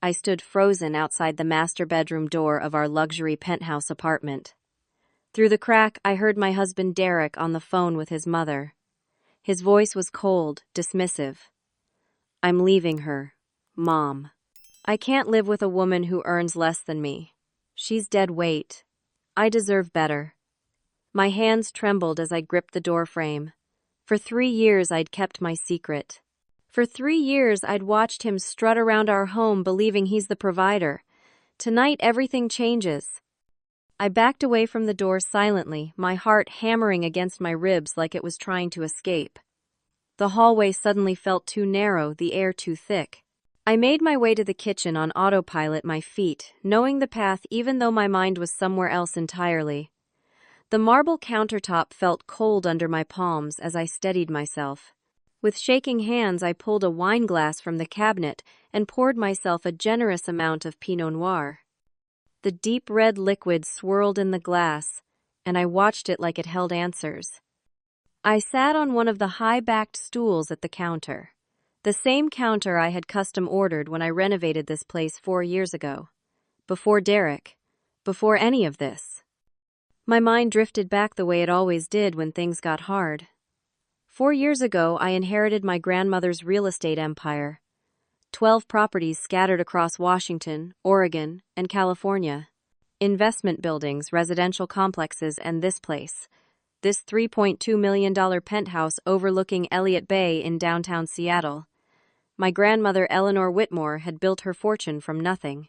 I stood frozen outside the master bedroom door of our luxury penthouse apartment. Through the crack, I heard my husband Derek on the phone with his mother. His voice was cold, dismissive. "I'm leaving her, Mom. I can't live with a woman who earns less than me. She's dead weight. I deserve better." My hands trembled as I gripped the doorframe. For 3 years, I'd kept my secret. For 3 years, I'd watched him strut around our home believing he's the provider. Tonight, everything changes. I backed away from the door silently, my heart hammering against my ribs like it was trying to escape. The hallway suddenly felt too narrow, the air too thick. I made my way to the kitchen on autopilot, my feet, knowing the path even though my mind was somewhere else entirely. The marble countertop felt cold under my palms as I steadied myself. With shaking hands, I pulled a wine glass from the cabinet and poured myself a generous amount of Pinot Noir. The deep red liquid swirled in the glass, and I watched it like it held answers. I sat on one of the high-backed stools at the counter. The same counter I had custom ordered when I renovated this place 4 years ago. Before Derek. Before any of this. My mind drifted back the way it always did when things got hard. 4 years ago, I inherited my grandmother's real estate empire. 12 properties scattered across Washington, Oregon, and California. Investment buildings, residential complexes, and this place. This $3.2 million penthouse overlooking Elliott Bay in downtown Seattle. My grandmother Eleanor Whitmore had built her fortune from nothing.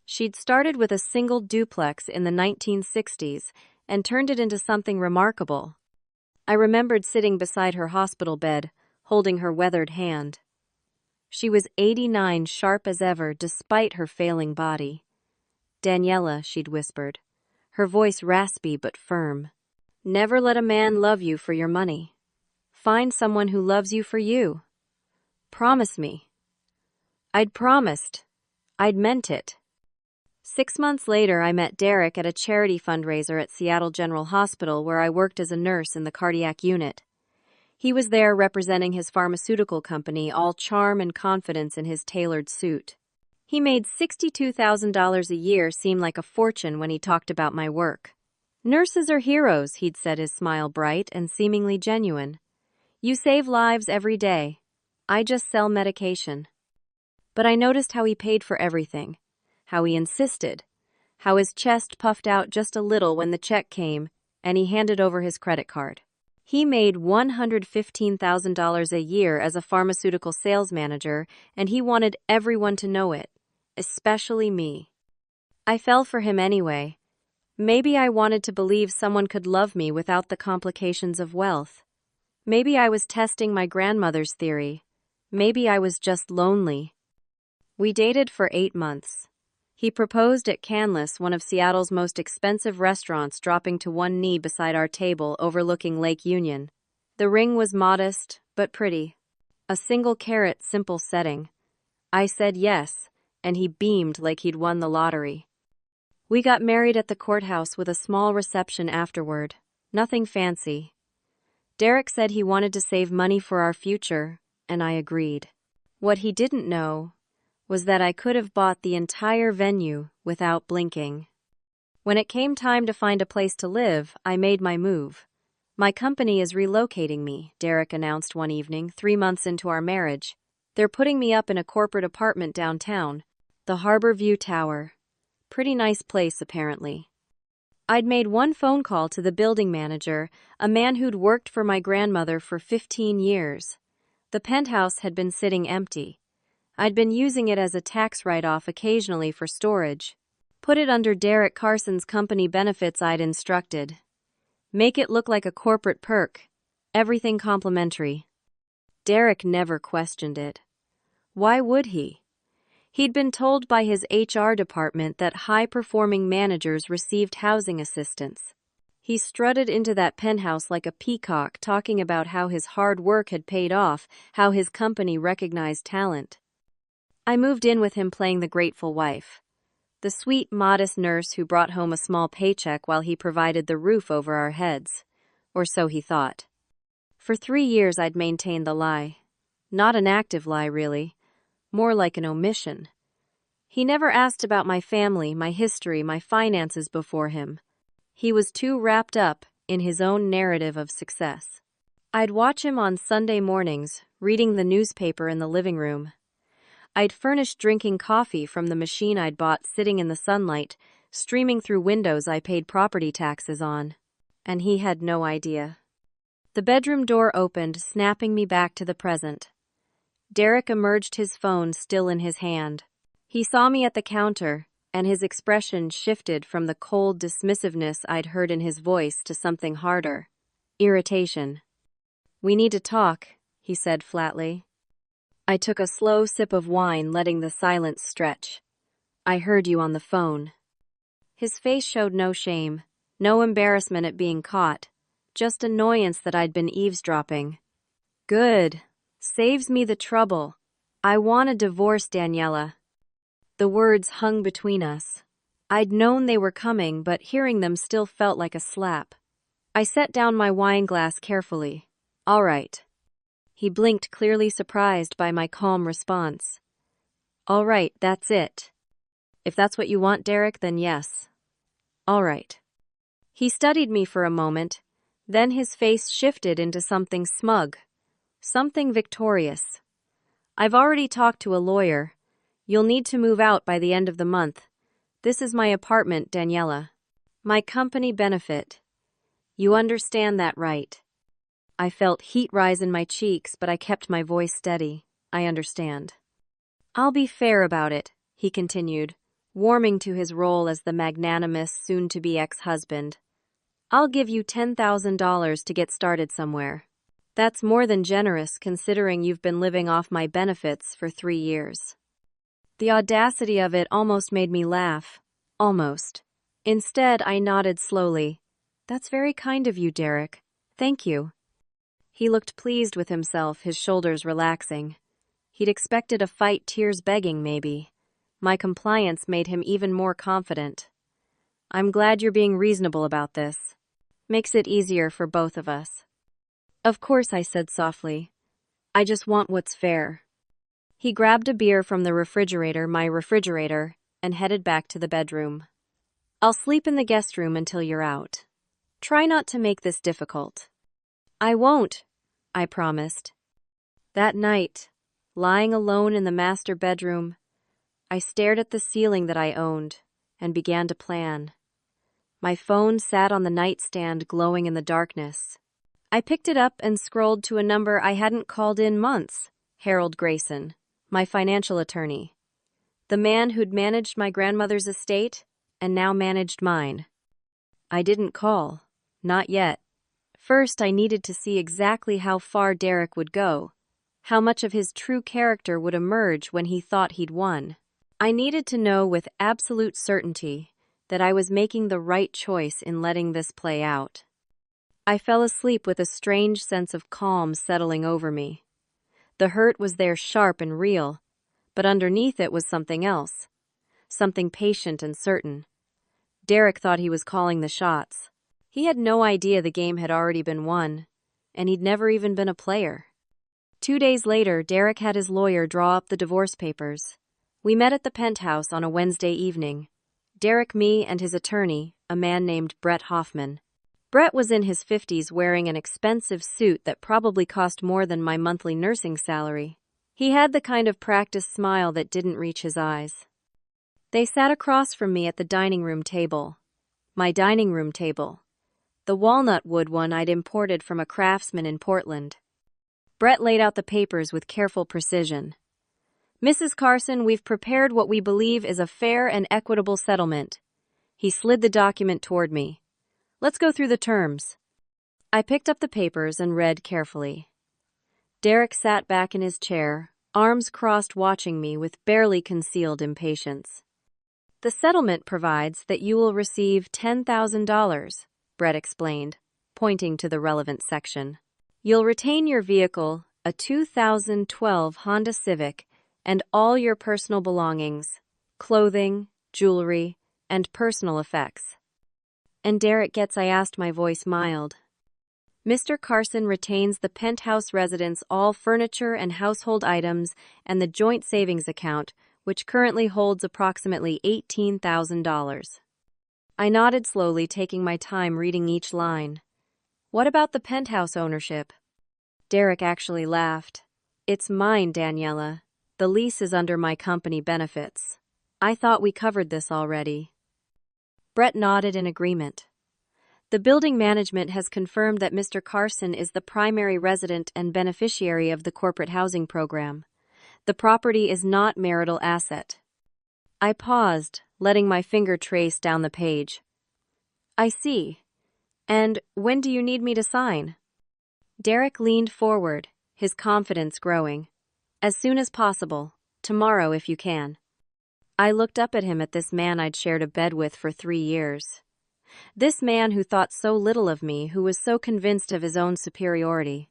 She'd started with a single duplex in the 1960s and turned it into something remarkable. I remembered sitting beside her hospital bed, holding her weathered hand. She was 89, sharp as ever, despite her failing body. "Daniela," she'd whispered, her voice raspy but firm. "Never let a man love you for your money. Find someone who loves you for you. Promise me." I'd promised. I'd meant it. 6 months later, I met Derek at a charity fundraiser at Seattle General Hospital where I worked as a nurse in the cardiac unit. He was there representing his pharmaceutical company, all charm and confidence in his tailored suit. He made $62,000 a year seem like a fortune when he talked about my work. "Nurses are heroes," he'd said, his smile bright and seemingly genuine. "You save lives every day. I just sell medication." But I noticed how he paid for everything, how he insisted, how his chest puffed out just a little when the check came and he handed over his credit card. He made $115,000 a year as a pharmaceutical sales manager, and he wanted everyone to know it, especially me. I fell for him anyway. Maybe I wanted to believe someone could love me without the complications of wealth. Maybe I was testing my grandmother's theory. Maybe I was just lonely. We dated for 8 months. He proposed at Canlis, one of Seattle's most expensive restaurants, dropping to one knee beside our table overlooking Lake Union. The ring was modest, but pretty. A single-carat, simple setting. I said yes, and he beamed like he'd won the lottery. We got married at the courthouse with a small reception afterward. Nothing fancy. Derek said he wanted to save money for our future, and I agreed. What he didn't know was that I could have bought the entire venue without blinking. When it came time to find a place to live, I made my move. "My company is relocating me," Derek announced one evening, 3 months into our marriage. "They're putting me up in a corporate apartment downtown, the Harbor View Tower. Pretty nice place, apparently." I'd made one phone call to the building manager, a man who'd worked for my grandmother for 15 years. The penthouse had been sitting empty. I'd been using it as a tax write-off occasionally for storage. "Put it under Derek Carson's company benefits," I'd instructed. "Make it look like a corporate perk. Everything complimentary." Derek never questioned it. Why would he? He'd been told by his HR department that high-performing managers received housing assistance. He strutted into that penthouse like a peacock, talking about how his hard work had paid off, how his company recognized talent. I moved in with him playing the grateful wife. The sweet, modest nurse who brought home a small paycheck while he provided the roof over our heads. Or so he thought. For 3 years I'd maintained the lie. Not an active lie, really. More like an omission. He never asked about my family, my history, my finances before him. He was too wrapped up in his own narrative of success. I'd watch him on Sunday mornings, reading the newspaper in the living room. I'd furnish drinking coffee from the machine I'd bought sitting in the sunlight, streaming through windows I paid property taxes on. And he had no idea. The bedroom door opened, snapping me back to the present. Derek emerged, his phone still in his hand. He saw me at the counter, and his expression shifted from the cold dismissiveness I'd heard in his voice to something harder. Irritation. "We need to talk," he said flatly. I took a slow sip of wine, letting the silence stretch. "I heard you on the phone." His face showed no shame, no embarrassment at being caught, just annoyance that I'd been eavesdropping. "Good. Saves me the trouble. I want a divorce, Daniela." The words hung between us. I'd known they were coming, but hearing them still felt like a slap. I set down my wine glass carefully. "All right." He blinked, clearly surprised by my calm response. "All right, that's it. If that's what you want, Derek, then yes. All right." He studied me for a moment, then his face shifted into something smug, something victorious. "I've already talked to a lawyer. You'll need to move out by the end of the month. This is my apartment, Daniela. My company benefit. You understand that, right?" I felt heat rise in my cheeks, but I kept my voice steady. "I understand." "I'll be fair about it," he continued, warming to his role as the magnanimous, soon-to-be ex-husband. "I'll give you $10,000 to get started somewhere. That's more than generous, considering you've been living off my benefits for 3 years. The audacity of it almost made me laugh. Almost. Instead, I nodded slowly. "That's very kind of you, Derek. Thank you." He looked pleased with himself, his shoulders relaxing. He'd expected a fight, tears begging, maybe. My compliance made him even more confident. "I'm glad you're being reasonable about this. Makes it easier for both of us." "Of course," I said softly. "I just want what's fair." He grabbed a beer from the refrigerator, my refrigerator, and headed back to the bedroom. "I'll sleep in the guest room until you're out. Try not to make this difficult." "I won't," I promised. That night, lying alone in the master bedroom, I stared at the ceiling that I owned and began to plan. My phone sat on the nightstand, glowing in the darkness. I picked it up and scrolled to a number I hadn't called in months. Harold Grayson, my financial attorney. The man who'd managed my grandmother's estate and now managed mine. I didn't call. Not yet. First, I needed to see exactly how far Derek would go, how much of his true character would emerge when he thought he'd won. I needed to know with absolute certainty that I was making the right choice in letting this play out. I fell asleep with a strange sense of calm settling over me. The hurt was there, sharp and real, but underneath it was something else, something patient and certain. Derek thought he was calling the shots. He had no idea the game had already been won, and he'd never even been a player. 2 days later, Derek had his lawyer draw up the divorce papers. We met at the Penthouse on a Wednesday evening. Derek, me, and his attorney, a man named Brett Hoffman. Brett was in his 50s, wearing an expensive suit that probably cost more than my monthly nursing salary. He had the kind of practiced smile that didn't reach his eyes. They sat across from me at the dining room table. My dining room table. The walnut wood one I'd imported from a craftsman in Portland. Brett laid out the papers with careful precision. "Mrs. Carson, we've prepared what we believe is a fair and equitable settlement." He slid the document toward me. "Let's go through the terms." I picked up the papers and read carefully. Derek sat back in his chair, arms crossed, watching me with barely concealed impatience. "The settlement provides that you will receive $10,000, Brett explained, pointing to the relevant section. "You'll retain your vehicle, a 2012 Honda Civic, and all your personal belongings, clothing, jewelry, and personal effects." "And Derek gets," I asked, my voice mild. "Mr. Carson retains the Penthouse residence, all furniture and household items, and the joint savings account, which currently holds approximately $18,000. I nodded slowly, taking my time reading each line. What about the penthouse ownership? Derek actually laughed. It's mine, Daniela. The lease is under my company benefits. I thought we covered this already. Brett nodded in agreement. The building management has confirmed that Mr. Carson is the primary resident and beneficiary of the corporate housing program. The property is not marital asset. I paused, letting my finger trace down the page. I see. And when do you need me to sign? Derek leaned forward, his confidence growing. As soon as possible. Tomorrow if you can. I looked up at him, at this man I'd shared a bed with for 3 years. This man who thought so little of me, who was so convinced of his own superiority.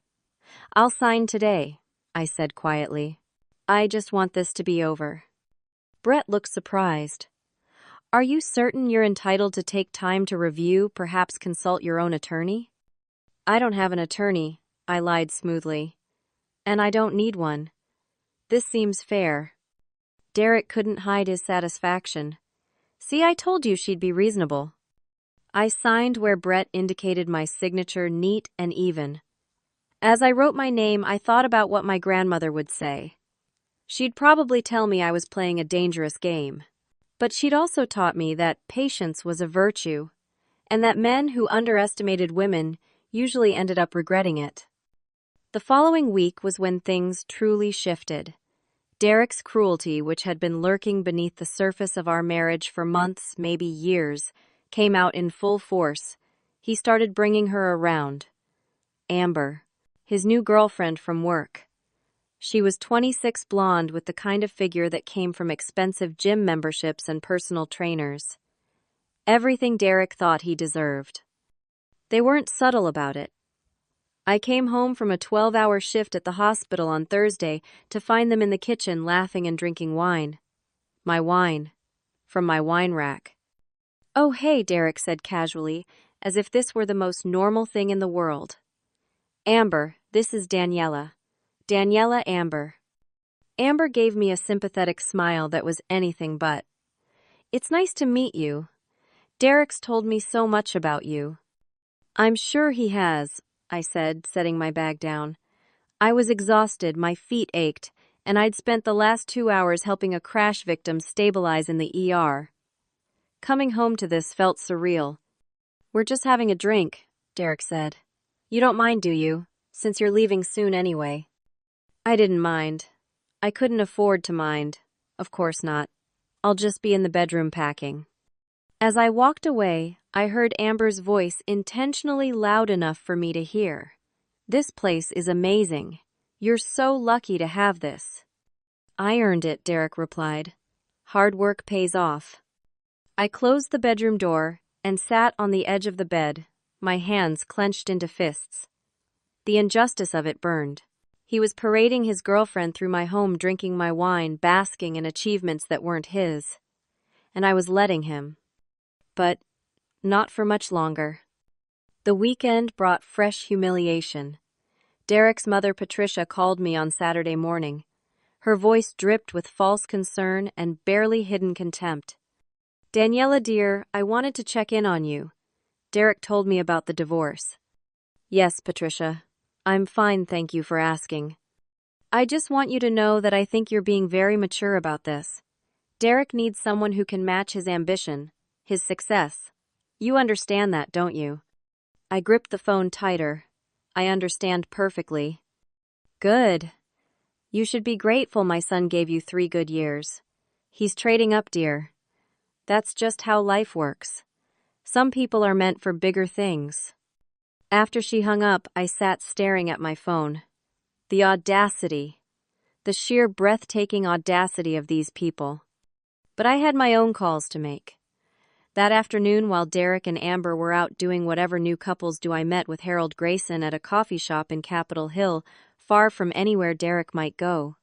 I'll sign today, I said quietly. I just want this to be over. Brett looked surprised. Are you certain you're entitled to take time to review, perhaps consult your own attorney? I don't have an attorney, I lied smoothly. And I don't need one. This seems fair. Derek couldn't hide his satisfaction. See, I told you she'd be reasonable. I signed where Brett indicated my signature, neat and even. As I wrote my name, I thought about what my grandmother would say. She'd probably tell me I was playing a dangerous game. But she'd also taught me that patience was a virtue, and that men who underestimated women usually ended up regretting it. The following week was when things truly shifted. Derek's cruelty, which had been lurking beneath the surface of our marriage for months, maybe years, came out in full force. He started bringing her around. Amber, his new girlfriend from work. She was 26, blonde, with the kind of figure that came from expensive gym memberships and personal trainers. Everything Derek thought he deserved. They weren't subtle about it. I came home from a 12-hour shift at the hospital on Thursday to find them in the kitchen laughing and drinking wine. My wine. From my wine rack. Oh hey, Derek said casually, as if this were the most normal thing in the world. Amber, this is Daniela. Daniela Amber. Amber gave me a sympathetic smile that was anything but. It's nice to meet you. Derek's told me so much about you. I'm sure he has, I said, setting my bag down. I was exhausted, my feet ached, and I'd spent the last 2 hours helping a crash victim stabilize in the ER. Coming home to this felt surreal. We're just having a drink, Derek said. You don't mind, do you, since you're leaving soon anyway? I didn't mind. I couldn't afford to mind. Of course not. I'll just be in the bedroom packing. As I walked away, I heard Amber's voice intentionally loud enough for me to hear. This place is amazing. You're so lucky to have this. I earned it, Derek replied. Hard work pays off. I closed the bedroom door and sat on the edge of the bed, my hands clenched into fists. The injustice of it burned. He was parading his girlfriend through my home, drinking my wine, basking in achievements that weren't his. And I was letting him. But not for much longer. The weekend brought fresh humiliation. Derek's mother, Patricia, called me on Saturday morning. Her voice dripped with false concern and barely hidden contempt. Daniela, dear, I wanted to check in on you. Derek told me about the divorce. Yes, Patricia. I'm fine, thank you for asking. I just want you to know that I think you're being very mature about this. Derek needs someone who can match his ambition, his success. You understand that, don't you? I gripped the phone tighter. I understand perfectly. Good. You should be grateful my son gave you 3 good years. He's trading up, dear. That's just how life works. Some people are meant for bigger things. After she hung up, I sat staring at my phone. The audacity. The sheer breathtaking audacity of these people. But I had my own calls to make. That afternoon, while Derek and Amber were out doing whatever new couples do, I met with Harold Grayson at a coffee shop in Capitol Hill, far from anywhere Derek might go.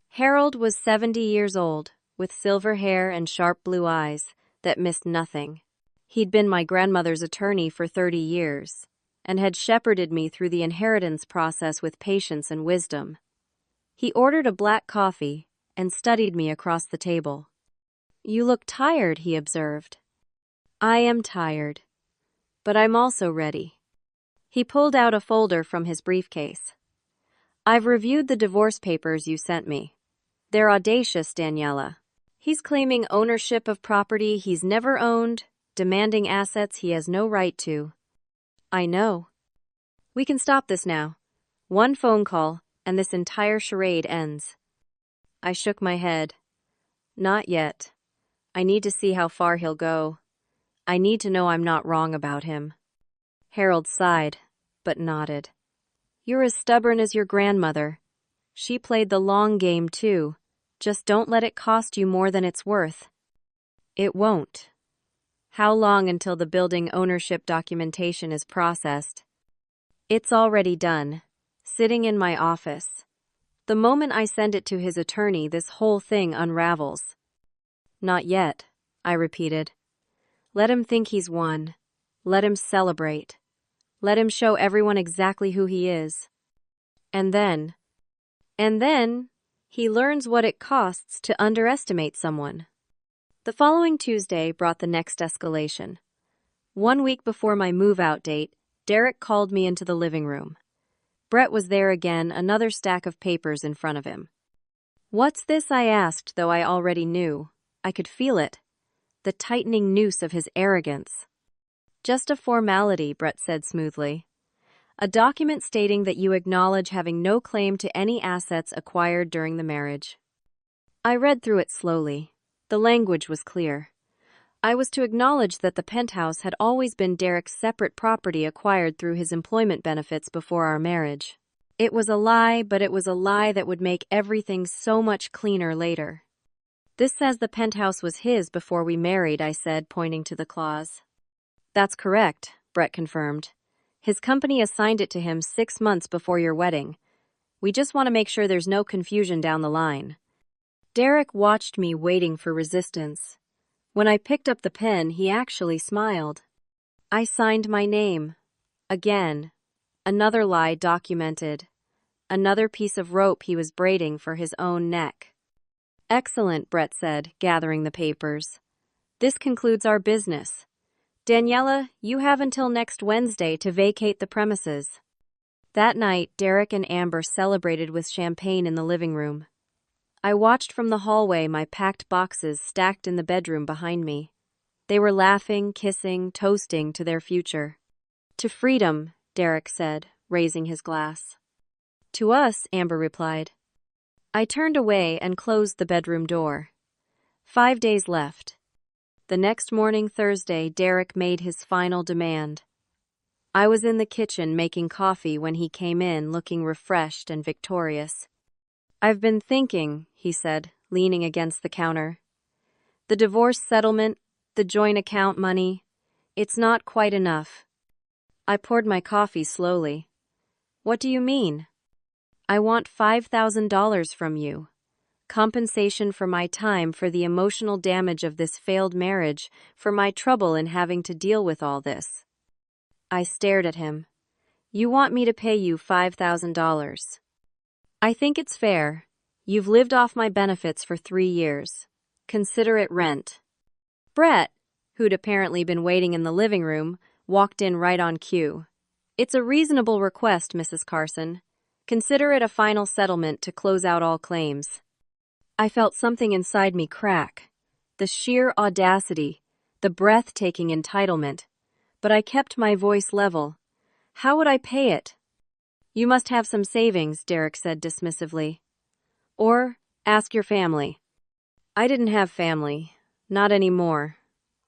Harold was 70 years old, with silver hair and sharp blue eyes that missed nothing. He'd been my grandmother's attorney for 30 years. And had shepherded me through the inheritance process with patience and wisdom. He ordered a black coffee, and studied me across the table. "You look tired," he observed. "I am tired, but I'm also ready." He pulled out a folder from his briefcase. "I've reviewed the divorce papers you sent me. They're audacious, Daniela. He's claiming ownership of property he's never owned, demanding assets he has no right to." "I know. We can stop this now. One phone call, and this entire charade ends." I shook my head. "Not yet. I need to see how far he'll go. I need to know I'm not wrong about him." Harold sighed, but nodded. "You're as stubborn as your grandmother. She played the long game too. Just don't let it cost you more than it's worth." "It won't." "How long until the building ownership documentation is processed?" "It's already done. Sitting in my office. The moment I send it to his attorney, this whole thing unravels." "Not yet," I repeated. "Let him think he's won. Let him celebrate. Let him show everyone exactly who he is. And then he learns what it costs to underestimate someone." The following Tuesday brought the next escalation. 1 week before my move-out date, Derek called me into the living room. Brett was there again, another stack of papers in front of him. "What's this?" I asked, though I already knew. I could feel it. The tightening noose of his arrogance. "Just a formality," Brett said smoothly. "A document stating that you acknowledge having no claim to any assets acquired during the marriage." I read through it slowly. The language was clear. I was to acknowledge that the penthouse had always been Derek's separate property acquired through his employment benefits before our marriage. It was a lie, but it was a lie that would make everything so much cleaner later. "This says the penthouse was his before we married," I said, pointing to the clause. "That's correct," Brett confirmed. "His company assigned it to him 6 months before your wedding. We just want to make sure there's no confusion down the line." Derek watched me, waiting for resistance. When I picked up the pen, he actually smiled. I signed my name. Again. Another lie documented. Another piece of rope he was braiding for his own neck. "Excellent," Brett said, gathering the papers. "This concludes our business. Daniela, you have until next Wednesday to vacate the premises." That night, Derek and Amber celebrated with champagne in the living room. I watched from the hallway, my packed boxes stacked in the bedroom behind me. They were laughing, kissing, toasting to their future. "To freedom," Derek said, raising his glass. "To us," Amber replied. I turned away and closed the bedroom door. 5 days left. The next morning, Thursday, Derek made his final demand. I was in the kitchen making coffee when he came in, looking refreshed and victorious. "I've been thinking," he said, leaning against the counter. "The divorce settlement, the joint account money, it's not quite enough." I poured my coffee slowly. "What do you mean?" "I want $5,000 from you. Compensation for my time, for the emotional damage of this failed marriage, for my trouble in having to deal with all this." I stared at him. "You want me to pay you $5,000? I think it's fair. You've lived off my benefits for 3 years. Consider it rent." Brett, who'd apparently been waiting in the living room, walked in right on cue. "It's a reasonable request, Mrs. Carson. Consider it a final settlement to close out all claims." I felt something inside me crack. The sheer audacity, the breathtaking entitlement. But I kept my voice level. "How would I pay it?" "You must have some savings," Derek said dismissively. "Or ask your family." I didn't have family. Not anymore.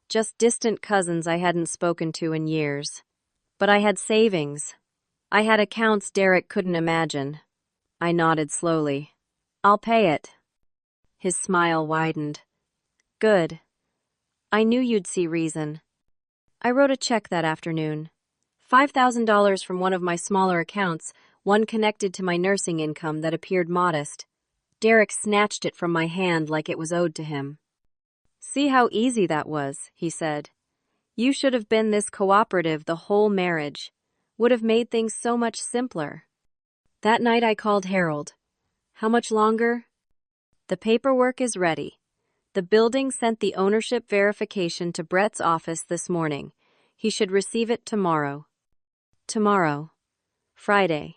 Just distant cousins I hadn't spoken to in years. But I had savings. I had accounts Derek couldn't imagine. I nodded slowly. "I'll pay it." His smile widened. "Good. I knew you'd see reason." I wrote a check that afternoon. $5,000 from one of my smaller accounts, one connected to my nursing income that appeared modest. Derek snatched it from my hand like it was owed to him. "See how easy that was," he said. "You should have been this cooperative the whole marriage. Would have made things so much simpler." That night I called Harold. "How much longer?" The paperwork is ready. The building sent the ownership verification to Brett's office this morning. He should receive it tomorrow. Tomorrow. Friday.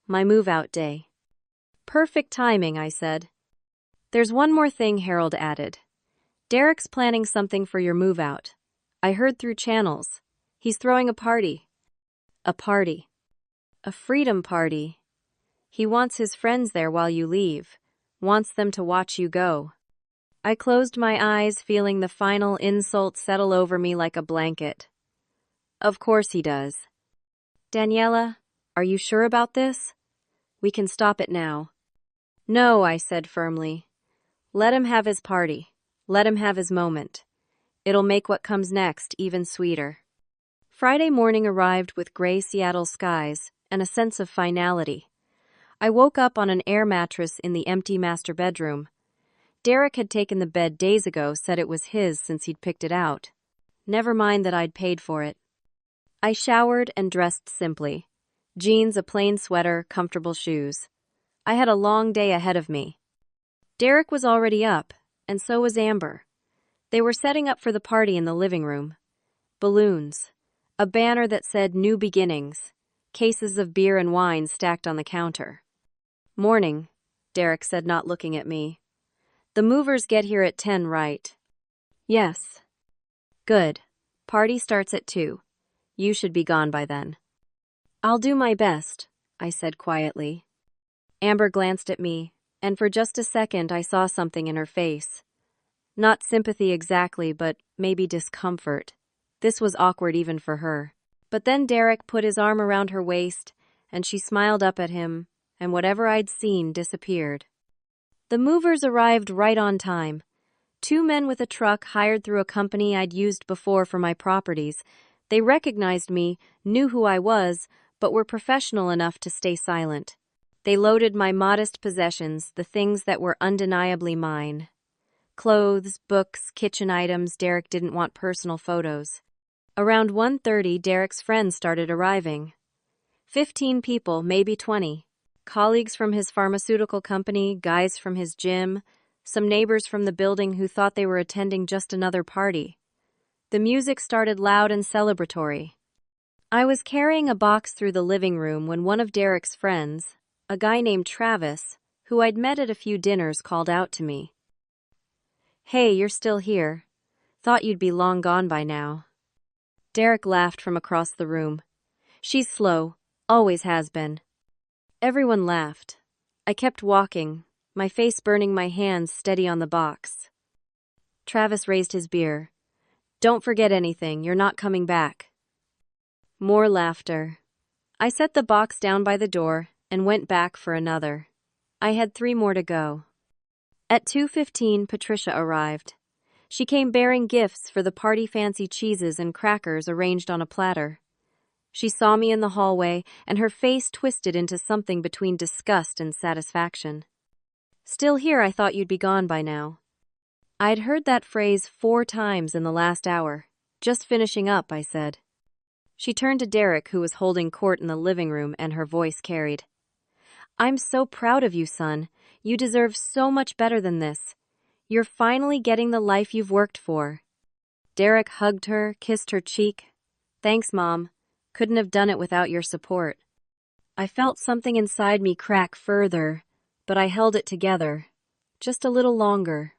My move-out day. Perfect timing, I said. There's one more thing, Harold added. Derek's planning something for your move-out. I heard through channels. He's throwing a party. A party. A freedom party. He wants his friends there while you leave. Wants them to watch you go. I closed my eyes, feeling the final insult settle over me like a blanket. Of course he does. Daniela, are you sure about this? We can stop it now. No, I said firmly. Let him have his party. Let him have his moment. It'll make what comes next even sweeter. Friday morning arrived with gray Seattle skies and a sense of finality. I woke up on an air mattress in the empty master bedroom. Derek had taken the bed days ago, said it was his since he'd picked it out. Never mind that I'd paid for it. I showered and dressed simply. Jeans, a plain sweater, comfortable shoes. I had a long day ahead of me. Derek was already up, and so was Amber. They were setting up for the party in the living room. Balloons. A banner that said New Beginnings. Cases of beer and wine stacked on the counter. Morning, Derek said, not looking at me. The movers get here at 10, right? Yes. Good. Party starts at 2. You should be gone by then. I'll do my best, I said quietly. Amber glanced at me, and for just a second I saw something in her face. Not sympathy exactly, but maybe discomfort. This was awkward even for her. But then Derek put his arm around her waist, and she smiled up at him, and whatever I'd seen disappeared. The movers arrived right on time. 2 men with a truck hired through a company I'd used before for my properties. They recognized me, knew who I was, but were professional enough to stay silent. They loaded my modest possessions, the things that were undeniably mine. Clothes, books, kitchen items. Derek didn't want personal photos. Around 1:30, Derek's friends started arriving. 15 people, maybe 20. Colleagues from his pharmaceutical company, guys from his gym, some neighbors from the building who thought they were attending just another party. The music started loud and celebratory. I was carrying a box through the living room when one of Derek's friends, a guy named Travis, who I'd met at a few dinners, called out to me. Hey, you're still here. Thought you'd be long gone by now. Derek laughed from across the room. She's slow, always has been. Everyone laughed. I kept walking, my face burning, my hands steady on the box. Travis raised his beer. Don't forget anything, you're not coming back. More laughter. I set the box down by the door and went back for another. I had 3 more to go. At 2:15, Patricia arrived. She came bearing gifts for the party, fancy cheeses and crackers arranged on a platter. She saw me in the hallway, and her face twisted into something between disgust and satisfaction. Still here? I thought you'd be gone by now. I'd heard that phrase 4 times in the last hour. Just finishing up, I said. She turned to Derek, who was holding court in the living room, and her voice carried. I'm so proud of you, son. You deserve so much better than this. You're finally getting the life you've worked for. Derek hugged her, kissed her cheek. Thanks, Mom. Couldn't have done it without your support. I felt something inside me crack further, but I held it together. Just a little longer.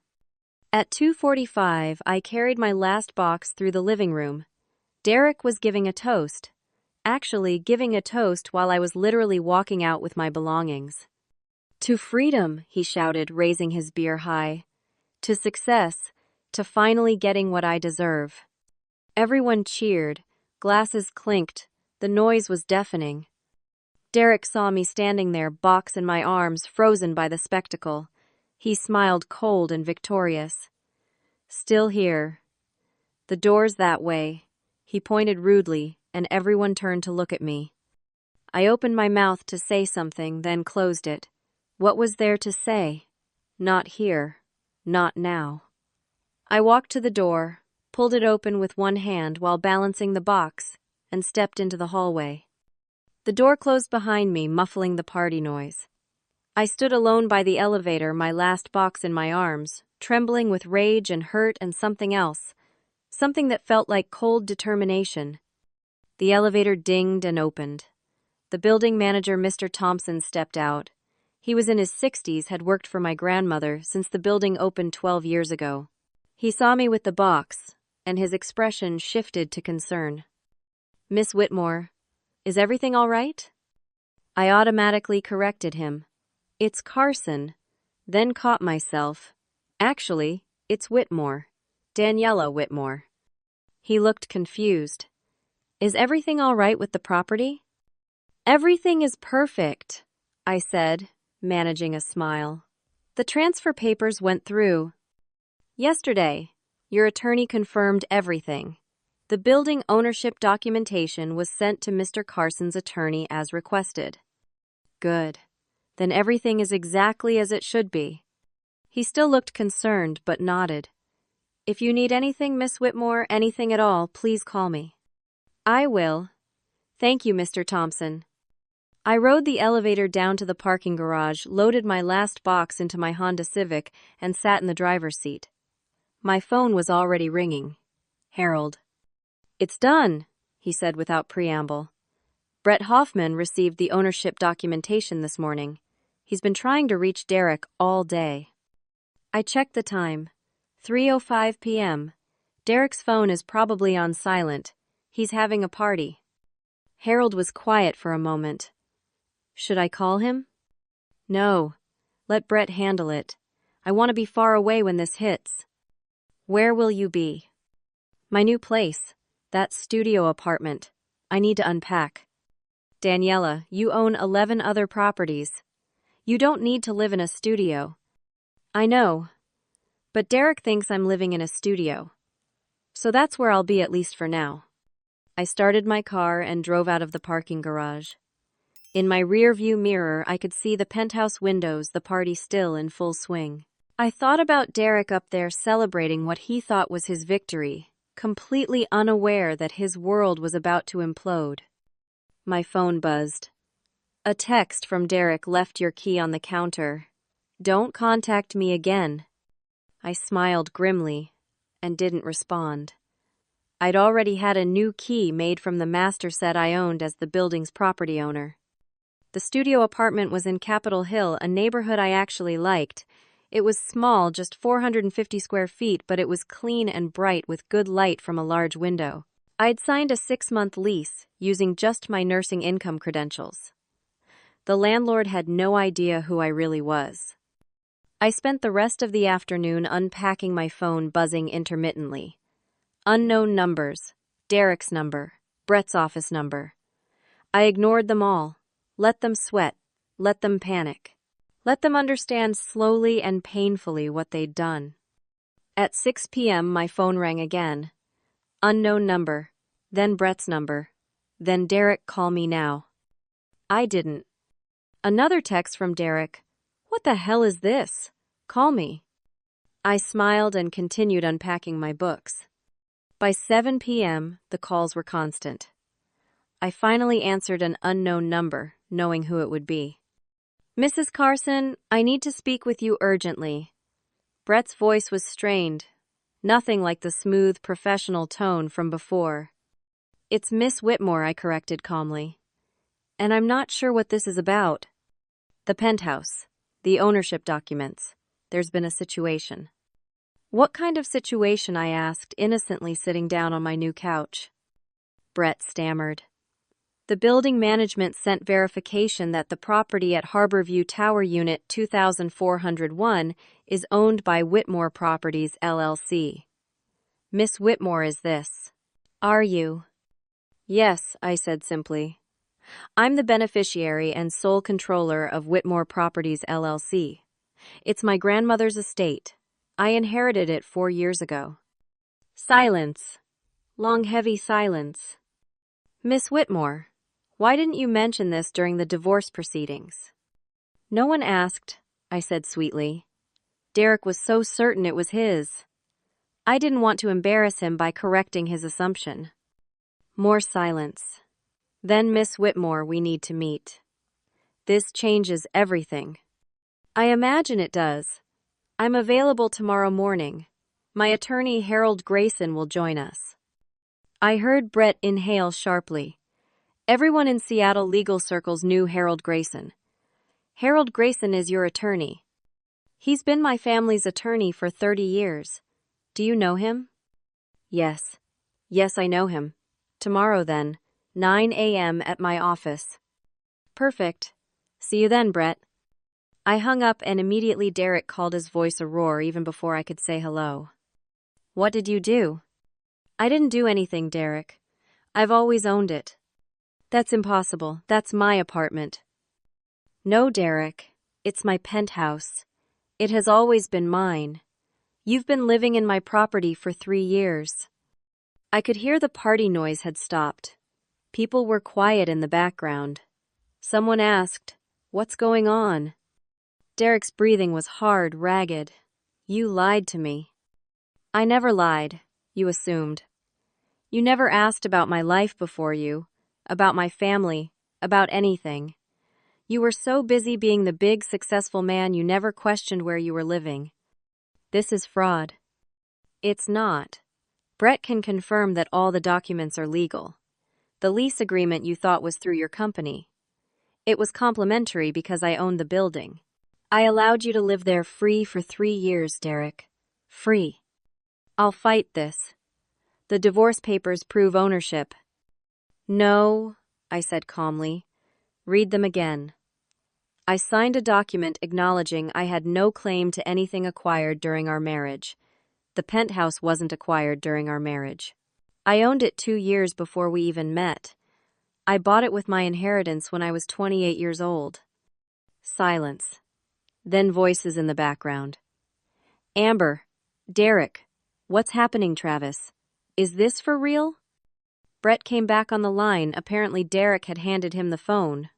At 2:45, I carried my last box through the living room. Derek was giving a toast. Actually, giving a toast while I was literally walking out with my belongings. To freedom, he shouted, raising his beer high. To success, to finally getting what I deserve. Everyone cheered. Glasses clinked. The noise was deafening. Derek saw me standing there, box in my arms, frozen by the spectacle. He smiled, cold and victorious. Still here. The door's that way. He pointed rudely, and everyone turned to look at me. I opened my mouth to say something, then closed it. What was there to say? Not here. Not now. I walked to the door, pulled it open with one hand while balancing the box, and stepped into the hallway. The door closed behind me, muffling the party noise. I stood alone by the elevator, my last box in my arms, trembling with rage and hurt and something else, something that felt like cold determination. The elevator dinged and opened. The building manager, Mr. Thompson, stepped out. He was in his 60s, had worked for my grandmother since the building opened 12 years ago. He saw me with the box, and his expression shifted to concern. "Miss Whitmore, is everything all right?" I automatically corrected him. "It's Carson," then caught myself. "Actually, it's Whitmore. Daniela Whitmore." He looked confused. "Is everything all right with the property?" "Everything is perfect," I said, managing a smile. "The transfer papers went through yesterday. Your attorney confirmed everything. The building ownership documentation was sent to Mr. Carson's attorney as requested." "Good. Then everything is exactly as it should be." He still looked concerned, but nodded. "If you need anything, Miss Whitmore, anything at all, please call me." "I will. Thank you, Mr. Thompson." I rode the elevator down to the parking garage, loaded my last box into my Honda Civic, and sat in the driver's seat. My phone was already ringing. Harold. "It's done," he said without preamble. "Brett Hoffman received the ownership documentation this morning. He's been trying to reach Derek all day." I checked the time. 3:05 p.m. Derek's phone is probably on silent. He's having a party. Harold was quiet for a moment. "Should I call him?" "No. Let Brett handle it. I want to be far away when this hits." "Where will you be?" "My new place. That studio apartment. I need to unpack." "Daniela, you own 11 other properties. You don't need to live in a studio." "I know. But Derek thinks I'm living in a studio. So that's where I'll be, at least for now." I started my car and drove out of the parking garage. In my rear-view mirror, I could see the penthouse windows, the party still in full swing. I thought about Derek up there celebrating what he thought was his victory, completely unaware that his world was about to implode. My phone buzzed. A text from Derek: "Left your key on the counter. Don't contact me again." I smiled grimly and didn't respond. I'd already had a new key made from the master set I owned as the building's property owner. The studio apartment was in Capitol Hill, a neighborhood I actually liked. It was small, just 450 square feet, but it was clean and bright with good light from a large window. I'd signed a 6-month lease, using just my nursing income credentials. The landlord had no idea who I really was. I spent the rest of the afternoon unpacking, my phone buzzing intermittently. Unknown numbers, Derek's number, Brett's office number. I ignored them all. Let them sweat. Let them panic. Let them understand slowly and painfully what they'd done. At 6 p.m., my phone rang again. Unknown number, then Brett's number, then Derek, "Call me now." I didn't. Another text from Derek. "What the hell is this? Call me." I smiled and continued unpacking my books. By 7 p.m., the calls were constant. I finally answered an unknown number, knowing who it would be. "Mrs. Carson, I need to speak with you urgently." Brett's voice was strained, nothing like the smooth, professional tone from before. "It's Miss Whitmore," I corrected calmly. "And I'm not sure what this is about." "The penthouse. The ownership documents. There's been a situation." "What kind of situation?" I asked, innocently sitting down on my new couch. Brett stammered. "The building management sent verification that the property at Harborview Tower Unit 2401 is owned by Whitmore Properties, LLC. Miss Whitmore is this." "Are you?" "Yes," I said simply. "I'm the beneficiary and sole controller of Whitmore Properties, LLC. It's my grandmother's estate. I inherited it 4 years ago." Silence. Long, heavy silence. "Miss Whitmore, why didn't you mention this during the divorce proceedings?" "No one asked," I said sweetly. "Derek was so certain it was his. I didn't want to embarrass him by correcting his assumption." More silence. "Then, Miss Whitmore, we need to meet. This changes everything." I imagine it does. I'm available tomorrow morning. My attorney Harold Grayson will join us. I heard Brett inhale sharply. Everyone in Seattle legal circles knew Harold Grayson. Harold Grayson is your attorney. He's been my family's attorney for 30 years. Do you know him? Yes. Yes, I know him. Tomorrow then, 9 a.m. at my office. Perfect. See you then, Brett. I hung up and immediately Derek called his voice a roar even before I could say hello. What did you do? I didn't do anything, Derek. I've always owned it. That's impossible. That's my apartment. No, Derek. It's my penthouse. It has always been mine. You've been living in my property for 3 years. I could hear the party noise had stopped. People were quiet in the background. Someone asked, "What's going on?" Derek's breathing was hard, ragged. You lied to me. I never lied, you assumed. You never asked about my life before you, about my family, about anything. You were so busy being the big, successful man you never questioned where you were living. This is fraud. It's not. Brett can confirm that all the documents are legal. The lease agreement you thought was through your company. It was complimentary because I owned the building. I allowed you to live there free for 3 years, Derek. Free. I'll fight this. The divorce papers prove ownership. No, I said calmly. Read them again. I signed a document acknowledging I had no claim to anything acquired during our marriage. The penthouse wasn't acquired during our marriage. I owned it 2 years before we even met. I bought it with my inheritance when I was 28 years old. Silence. Then voices in the background. Amber. Derek. What's happening, Travis? Is this for real? Brett came back on the line. Apparently Derek had handed him the phone.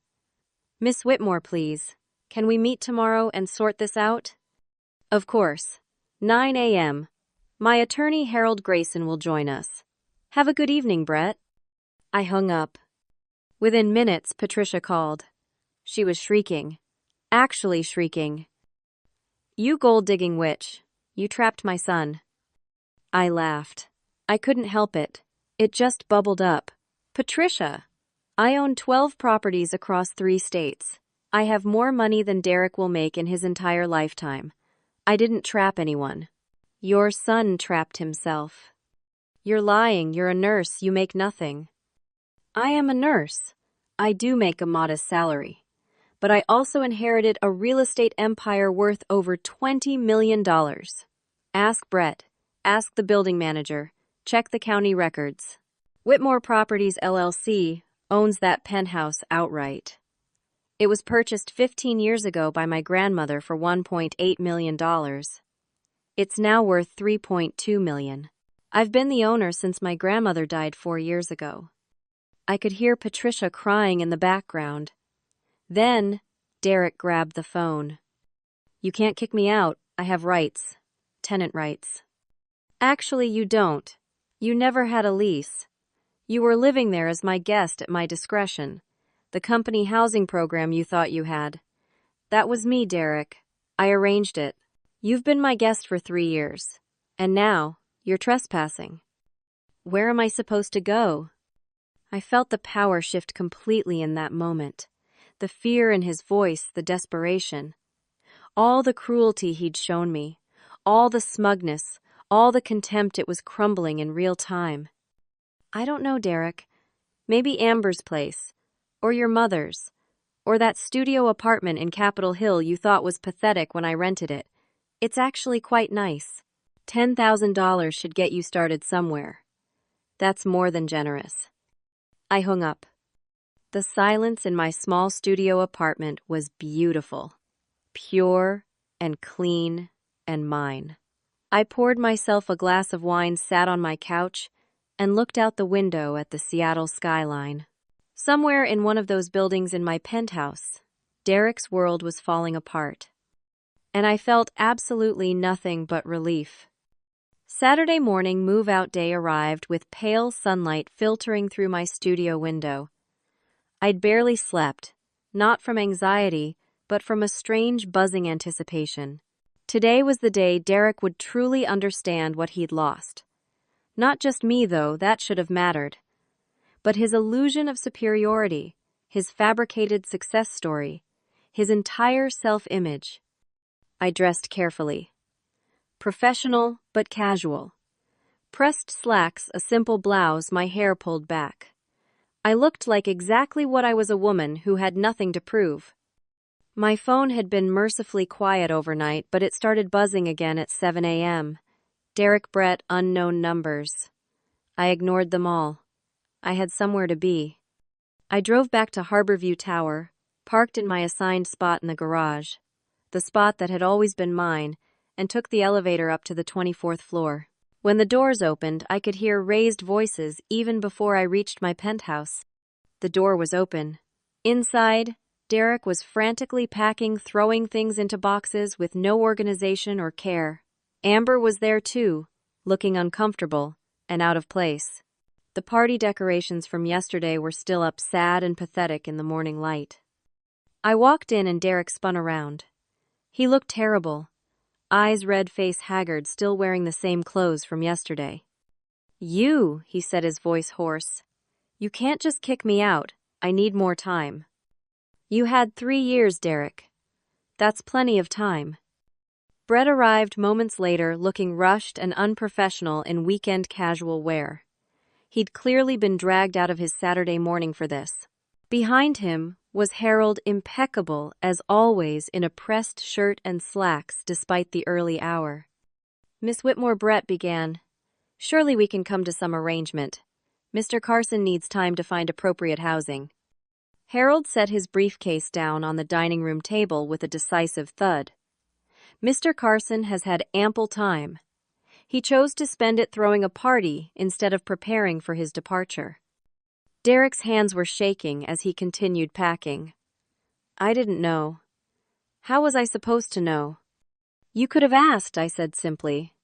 Miss Whitmore, please. Can we meet tomorrow and sort this out? Of course. 9 a.m. My attorney Harold Grayson will join us. Have a good evening, Brett. I hung up. Within minutes, Patricia called. She was shrieking. Actually shrieking. You gold-digging witch. You trapped my son. I laughed. I couldn't help it. It just bubbled up. Patricia! I own 12 properties across 3 states. I have more money than Derek will make in his entire lifetime. I didn't trap anyone. Your son trapped himself. You're lying. You're a nurse. You make nothing. I am a nurse. I do make a modest salary. But I also inherited a real estate empire worth over $20 million. Ask Brett. Ask the building manager. Check the county records. Whitmore Properties LLC owns that penthouse outright. It was purchased 15 years ago by my grandmother for $1.8 million. It's now worth $3.2 million. I've been the owner since my grandmother died 4 years ago. I could hear Patricia crying in the background. Then, Derek grabbed the phone. You can't kick me out. I have rights. Tenant rights. Actually, you don't. You never had a lease. You were living there as my guest at my discretion. The company housing program you thought you had. That was me, Derek. I arranged it. You've been my guest for 3 years. And now, you're trespassing. Where am I supposed to go? I felt the power shift completely in that moment. The fear in his voice, the desperation. All the cruelty he'd shown me. All the smugness. All the contempt. It was crumbling in real time. I don't know, Derek. Maybe Amber's place. Or your mother's. Or that studio apartment in Capitol Hill you thought was pathetic when I rented it. It's actually quite nice. $10,000 should get you started somewhere. That's more than generous. I hung up. The silence in my small studio apartment was beautiful. Pure and clean and mine. I poured myself a glass of wine, sat on my couch, and looked out the window at the Seattle skyline. Somewhere in one of those buildings in my penthouse, Derek's world was falling apart. And I felt absolutely nothing but relief. Saturday morning move-out day arrived with pale sunlight filtering through my studio window. I'd barely slept, not from anxiety, but from a strange, buzzing anticipation. Today was the day Derek would truly understand what he'd lost. Not just me, though, that should have mattered. But his illusion of superiority, his fabricated success story, his entire self-image. I dressed carefully. Professional, but casual. Pressed slacks, a simple blouse, my hair pulled back. I looked like exactly what I was, a woman who had nothing to prove. My phone had been mercifully quiet overnight, but it started buzzing again at 7 a.m. Derek, Brett, unknown numbers. I ignored them all. I had somewhere to be. I drove back to Harborview Tower, parked in my assigned spot in the garage, the spot that had always been mine, and took the elevator up to the 24th floor. When the doors opened, I could hear raised voices even before I reached my penthouse. The door was open. Inside, Derek was frantically packing, throwing things into boxes with no organization or care. Amber was there too, looking uncomfortable and out of place. The party decorations from yesterday were still up, sad and pathetic in the morning light. I walked in and Derek spun around. He looked terrible. Eyes red, face haggard, still wearing the same clothes from yesterday. "You," he said, his voice hoarse. "You can't just kick me out. I need more time." "You had 3 years, Derek. That's plenty of time." Brett arrived moments later, looking rushed and unprofessional in weekend casual wear. He'd clearly been dragged out of his Saturday morning for this. Behind him was Harold, impeccable as always in a pressed shirt and slacks despite the early hour. "Miss Whitmore," Brett began, "surely we can come to some arrangement. Mr. Carson needs time to find appropriate housing." Harold set his briefcase down on the dining room table with a decisive thud. "Mr. Carson has had ample time. He chose to spend it throwing a party instead of preparing for his departure." Derek's hands were shaking as he continued packing. "I didn't know. How was I supposed to know?" "You could have asked," I said simply.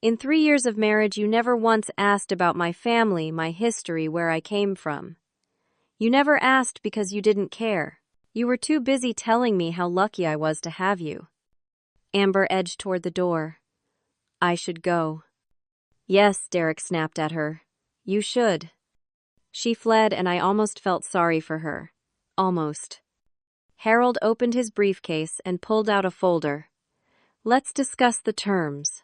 "In 3 years of marriage, you never once asked about my family, my history, where I came from. You never asked because you didn't care. You were too busy telling me how lucky I was to have you." Amber edged toward the door. "I should go." "Yes," Derek snapped at her. "You should." She fled and I almost felt sorry for her. Almost. Harold opened his briefcase and pulled out a folder. "Let's discuss the terms.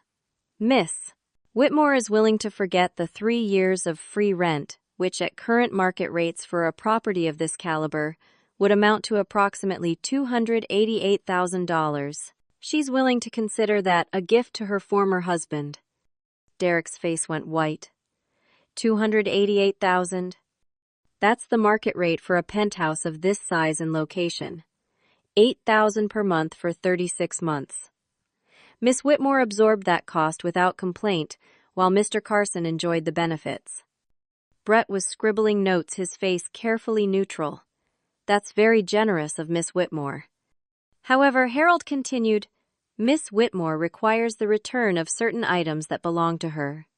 Miss Whitmore is willing to forget the 3 years of free rent, which at current market rates for a property of this caliber would amount to approximately $288,000. She's willing to consider that a gift to her former husband." Derek's face went white. $288,000? That's the market rate for a penthouse of this size and location. $8,000 per month for 36 months. Miss Whitmore absorbed that cost without complaint, while Mr. Carson enjoyed the benefits. Brett was scribbling notes, his face carefully neutral. "That's very generous of Miss Whitmore." However, Harold continued, "Miss Whitmore requires the return of certain items that belong to her."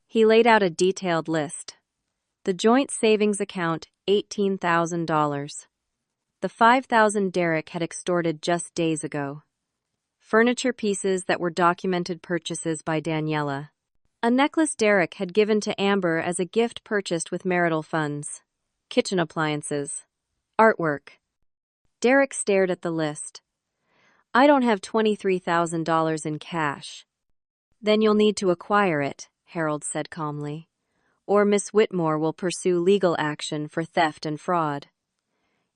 He laid out a detailed list. The joint savings account, $18,000. The $5,000 Derek had extorted just days ago. Furniture pieces that were documented purchases by Daniela. A necklace Derek had given to Amber as a gift purchased with marital funds. Kitchen appliances. Artwork. Derek stared at the list. "I don't have $23,000 in cash." "Then you'll need to acquire it," Harold said calmly. "Or Miss Whitmore will pursue legal action for theft and fraud.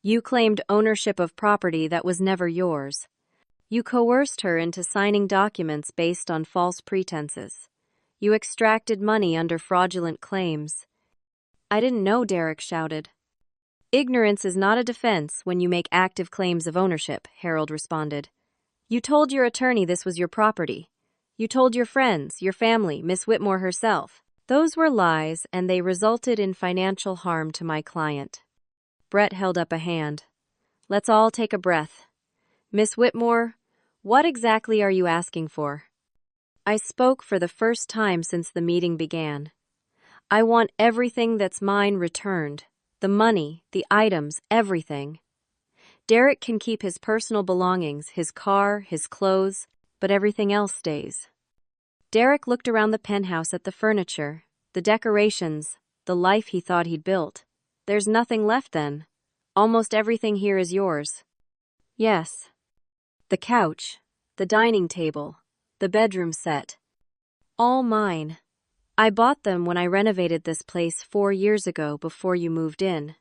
You claimed ownership of property that was never yours. You coerced her into signing documents based on false pretenses. You extracted money under fraudulent claims." "I didn't know," Derek shouted. "Ignorance is not a defense when you make active claims of ownership," Harold responded. "You told your attorney this was your property. You told your friends, your family, Miss Whitmore herself. Those were lies, and they resulted in financial harm to my client." Brett held up a hand. "Let's all take a breath. Miss Whitmore, what exactly are you asking for?" I spoke for the first time since the meeting began. "I want everything that's mine returned. The money, the items, everything." Derek can keep his personal belongings, his car, his clothes, but everything else stays. Derek looked around the penthouse at the furniture, the decorations, the life he thought he'd built. There's nothing left then. Almost everything here is yours. Yes. The couch, the dining table, the bedroom set. All mine. I bought them when I renovated this place 4 years ago before you moved in.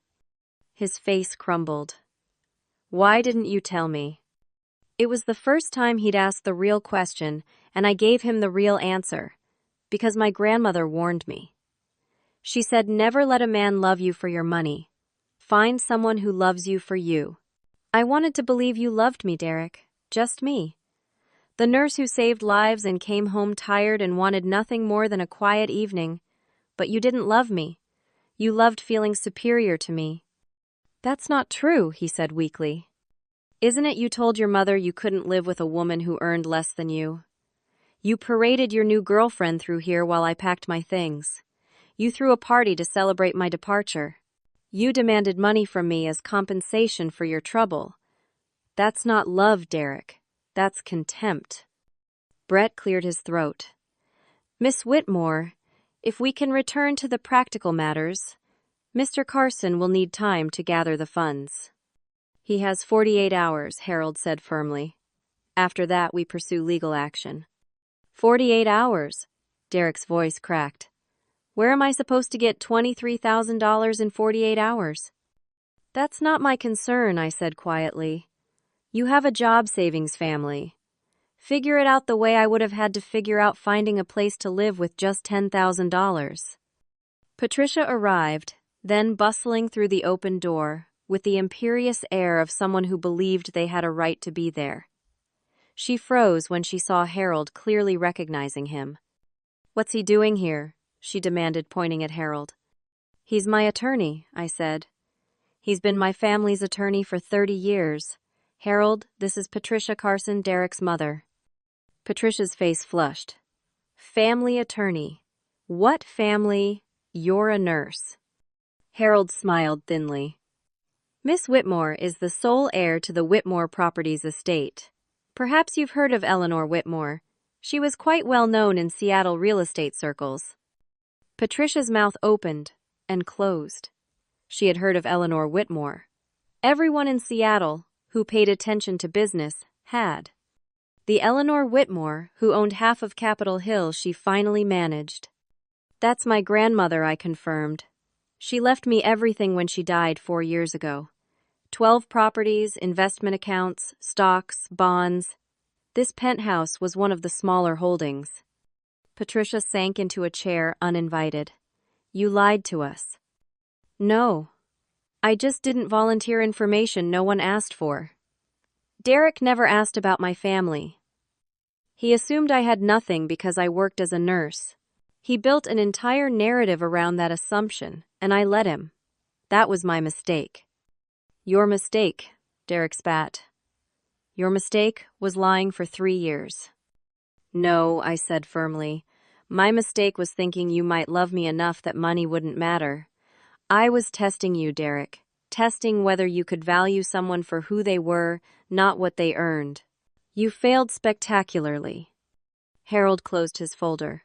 His face crumbled. Why didn't you tell me? It was the first time he'd asked the real question, and I gave him the real answer. Because my grandmother warned me. She said, never let a man love you for your money. Find someone who loves you for you. I wanted to believe you loved me, Derek. Just me. The nurse who saved lives and came home tired and wanted nothing more than a quiet evening. But you didn't love me. You loved feeling superior to me. That's not true, he said weakly. Isn't it you told your mother you couldn't live with a woman who earned less than you? You paraded your new girlfriend through here while I packed my things. You threw a party to celebrate my departure. You demanded money from me as compensation for your trouble. That's not love, Derek. That's contempt. Brett cleared his throat. Miss Whitmore, if we can return to the practical matters, Mr. Carson will need time to gather the funds. He has 48 hours, Harold said firmly. After that, we pursue legal action. 48 hours, Derek's voice cracked. Where am I supposed to get $23,000 in 48 hours? That's not my concern, I said quietly. You have a job savings family. Figure it out the way I would have had to figure out finding a place to live with just $10,000. Patricia arrived, then bustling through the open door, with the imperious air of someone who believed they had a right to be there. She froze when she saw Harold, clearly recognizing him. What's he doing here? She demanded, pointing at Harold. He's my attorney, I said. He's been my family's attorney for 30 years. Harold, this is Patricia Carson, Derek's mother. Patricia's face flushed. Family attorney. What family? You're a nurse. Harold smiled thinly. Miss Whitmore is the sole heir to the Whitmore Properties estate. Perhaps you've heard of Eleanor Whitmore. She was quite well known in Seattle real estate circles. Patricia's mouth opened and closed. She had heard of Eleanor Whitmore. Everyone in Seattle who paid attention to business had. The Eleanor Whitmore who owned half of Capitol Hill she finally managed. That's my grandmother, I confirmed. She left me everything when she died 4 years ago. 12 properties, investment accounts, stocks, bonds. This penthouse was one of the smaller holdings. Patricia sank into a chair uninvited. You lied to us. No. I just didn't volunteer information no one asked for. Derek never asked about my family. He assumed I had nothing because I worked as a nurse. He built an entire narrative around that assumption, and I let him. That was my mistake. Your mistake, Derek spat. Your mistake was lying for 3 years. No, I said firmly. My mistake was thinking you might love me enough that money wouldn't matter. I was testing you, Derek. Testing whether you could value someone for who they were, not what they earned. You failed spectacularly. Harold closed his folder.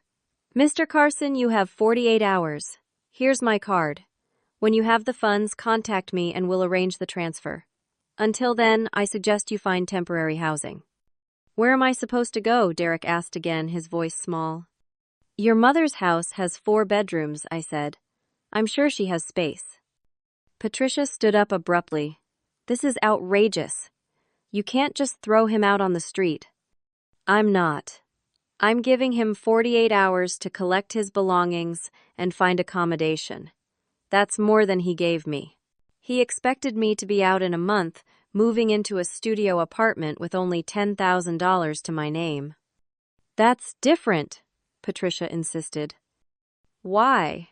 Mr. Carson, you have 48 hours. Here's my card. When you have the funds, contact me and we'll arrange the transfer. Until then, I suggest you find temporary housing. Where am I supposed to go? Derek asked again, his voice small. Your mother's house has 4 bedrooms, I said. I'm sure she has space. Patricia stood up abruptly. This is outrageous. You can't just throw him out on the street. I'm not. I'm giving him 48 hours to collect his belongings and find accommodation. That's more than he gave me. He expected me to be out in a month, moving into a studio apartment with only $10,000 to my name. That's different, Patricia insisted. Why?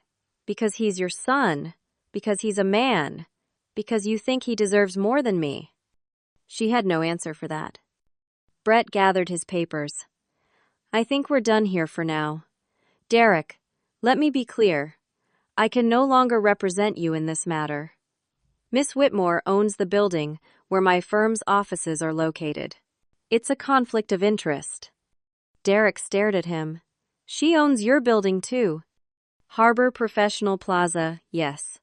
Because he's your son. Because he's a man. Because you think he deserves more than me. She had no answer for that. Brett gathered his papers. I think we're done here for now. Derek, let me be clear. I can no longer represent you in this matter. Miss Whitmore owns the building, where my firm's offices are located. It's a conflict of interest. Derek stared at him. She owns your building too. Harbor Professional Plaza, yes.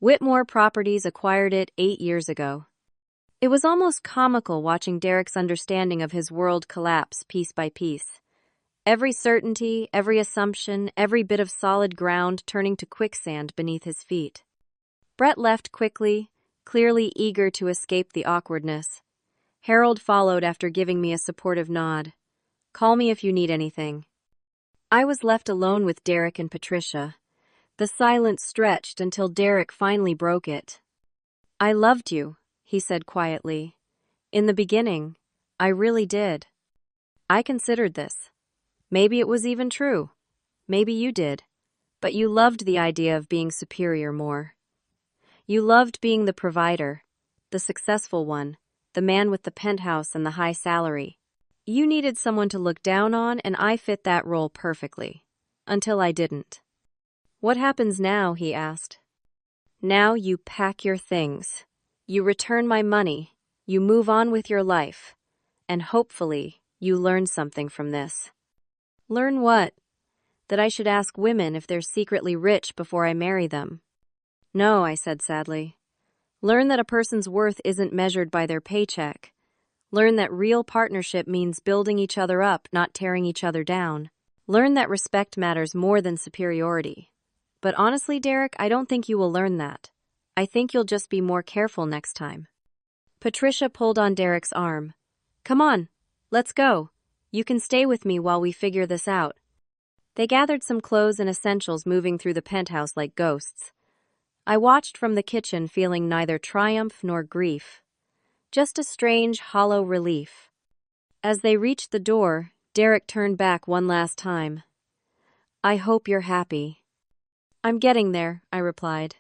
Whitmore Properties acquired it 8 years ago. It was almost comical watching Derek's understanding of his world collapse piece by piece. Every certainty, every assumption, every bit of solid ground turning to quicksand beneath his feet. Brett left quickly, clearly eager to escape the awkwardness. Harold followed after giving me a supportive nod. Call me if you need anything. I was left alone with Derek and Patricia. The silence stretched until Derek finally broke it. I loved you, he said quietly. In the beginning, I really did. I considered this. Maybe it was even true. Maybe you did. But you loved the idea of being superior more. You loved being the provider, the successful one, the man with the penthouse and the high salary. You needed someone to look down on, and I fit that role perfectly. Until I didn't. What happens now? He asked. Now you pack your things. You return my money. You move on with your life. And hopefully, you learn something from this. Learn what? That I should ask women if they're secretly rich before I marry them. No, I said sadly. Learn that a person's worth isn't measured by their paycheck. Learn that real partnership means building each other up, not tearing each other down. Learn that respect matters more than superiority. But honestly, Derek, I don't think you will learn that. I think you'll just be more careful next time. Patricia pulled on Derek's arm. Come on, let's go. You can stay with me while we figure this out. They gathered some clothes and essentials, moving through the penthouse like ghosts. I watched from the kitchen, feeling neither triumph nor grief. Just a strange, hollow relief. As they reached the door, Derek turned back one last time. I hope you're happy. I'm getting there, I replied.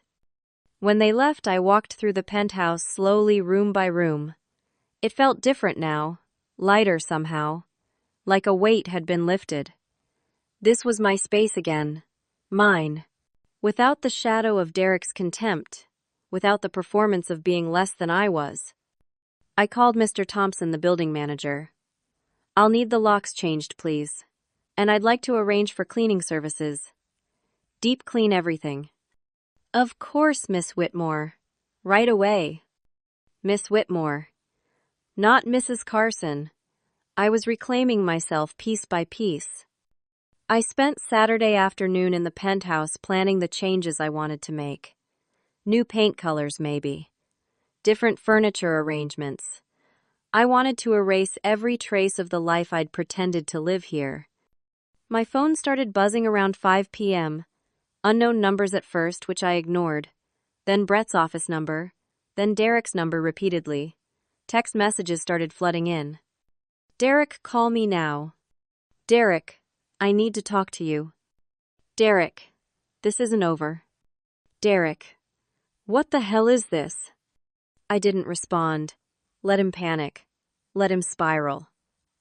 When they left, I walked through the penthouse slowly, room by room. It felt different now, lighter somehow, like a weight had been lifted. This was my space again, mine, without the shadow of Derek's contempt, without the performance of being less than I was. I called Mr. Thompson, the building manager. I'll need the locks changed, please. And I'd like to arrange for cleaning services. Deep clean everything. Of course, Miss Whitmore. Right away. Miss Whitmore. Not Mrs. Carson. I was reclaiming myself piece by piece. I spent Saturday afternoon in the penthouse planning the changes I wanted to make. New paint colors, maybe. Different furniture arrangements. I wanted to erase every trace of the life I'd pretended to live here. My phone started buzzing around 5 p.m. Unknown numbers at first, which I ignored. Then Brett's office number. Then Derek's number repeatedly. Text messages started flooding in. Derek, call me now. Derek, I need to talk to you. Derek, this isn't over. Derek, what the hell is this? I didn't respond. Let him panic. Let him spiral.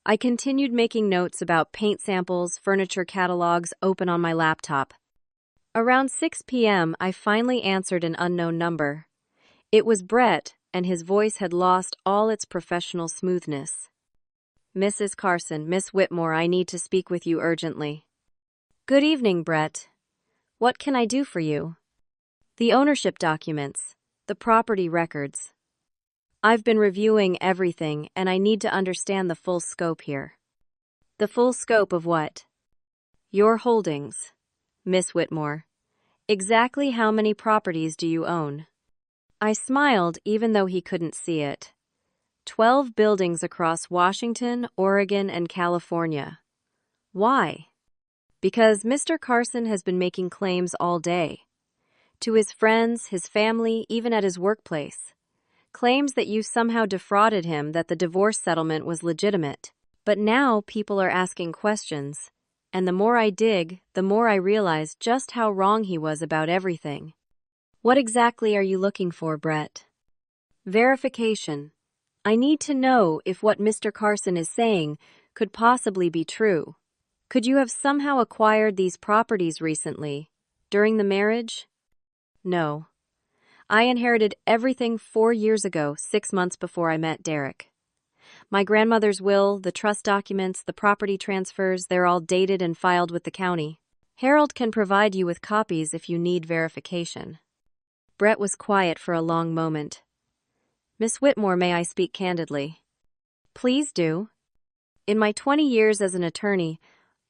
I continued making notes about paint samples, furniture catalogs open on my laptop. Around 6 p.m., I finally answered an unknown number. It was Brett, and his voice had lost all its professional smoothness. Mrs. Carson, Miss Whitmore, I need to speak with you urgently. Good evening, Brett. What can I do for you? The ownership documents, the property records. I've been reviewing everything, and I need to understand the full scope here. The full scope of what? Your holdings, Miss Whitmore. Exactly how many properties do you own? I smiled even though he couldn't see it. 12 buildings across Washington, Oregon, and California. Why? Because Mr. Carson has been making claims all day. To his friends, his family, even at his workplace. Claims that you somehow defrauded him, that the divorce settlement was legitimate. But now people are asking questions. And the more I dig, the more I realize just how wrong he was about everything. What exactly are you looking for, Brett? Verification. I need to know if what Mr. Carson is saying could possibly be true. Could you have somehow acquired these properties recently, during the marriage? No. I inherited everything 4 years ago, 6 months before I met Derek. My grandmother's will, the trust documents, the property transfers, they're all dated and filed with the county. Harold can provide you with copies if you need verification. Brett was quiet for a long moment. Miss Whitmore, may I speak candidly? Please do. In my 20 years as an attorney,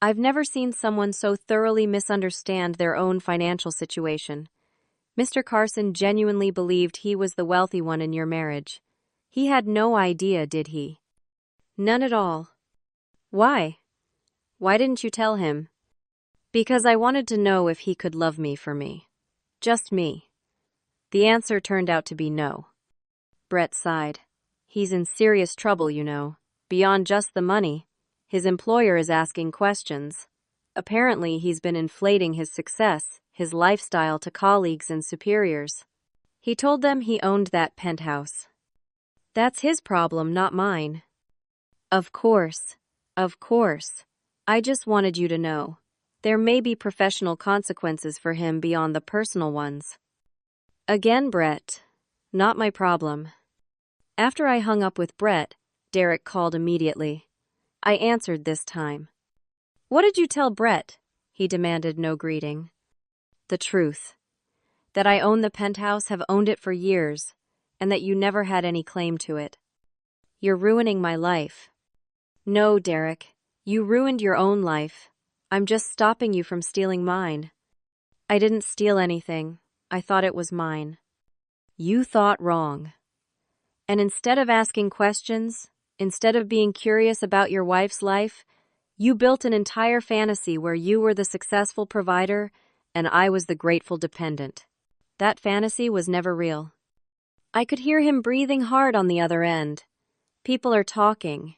I've never seen someone so thoroughly misunderstand their own financial situation. Mr. Carson genuinely believed he was the wealthy one in your marriage. He had no idea, did he? None at all. Why? Why didn't you tell him? Because I wanted to know if he could love me for me. Just me. The answer turned out to be no. Brett sighed. He's in serious trouble, you know. Beyond just the money. His employer is asking questions. Apparently, he's been inflating his success, his lifestyle to colleagues and superiors. He told them he owned that penthouse. That's his problem, not mine. Of course. Of course. I just wanted you to know. There may be professional consequences for him beyond the personal ones. Again, Brett. Not my problem. After I hung up with Brett, Derek called immediately. I answered this time. What did you tell Brett? He demanded, no greeting. The truth. That I own the penthouse, have owned it for years, and that you never had any claim to it. You're ruining my life. No, Derek. You ruined your own life. I'm just stopping you from stealing mine. I didn't steal anything. I thought it was mine. You thought wrong. And instead of asking questions, instead of being curious about your wife's life, you built an entire fantasy where you were the successful provider and I was the grateful dependent. That fantasy was never real. I could hear him breathing hard on the other end. People are talking.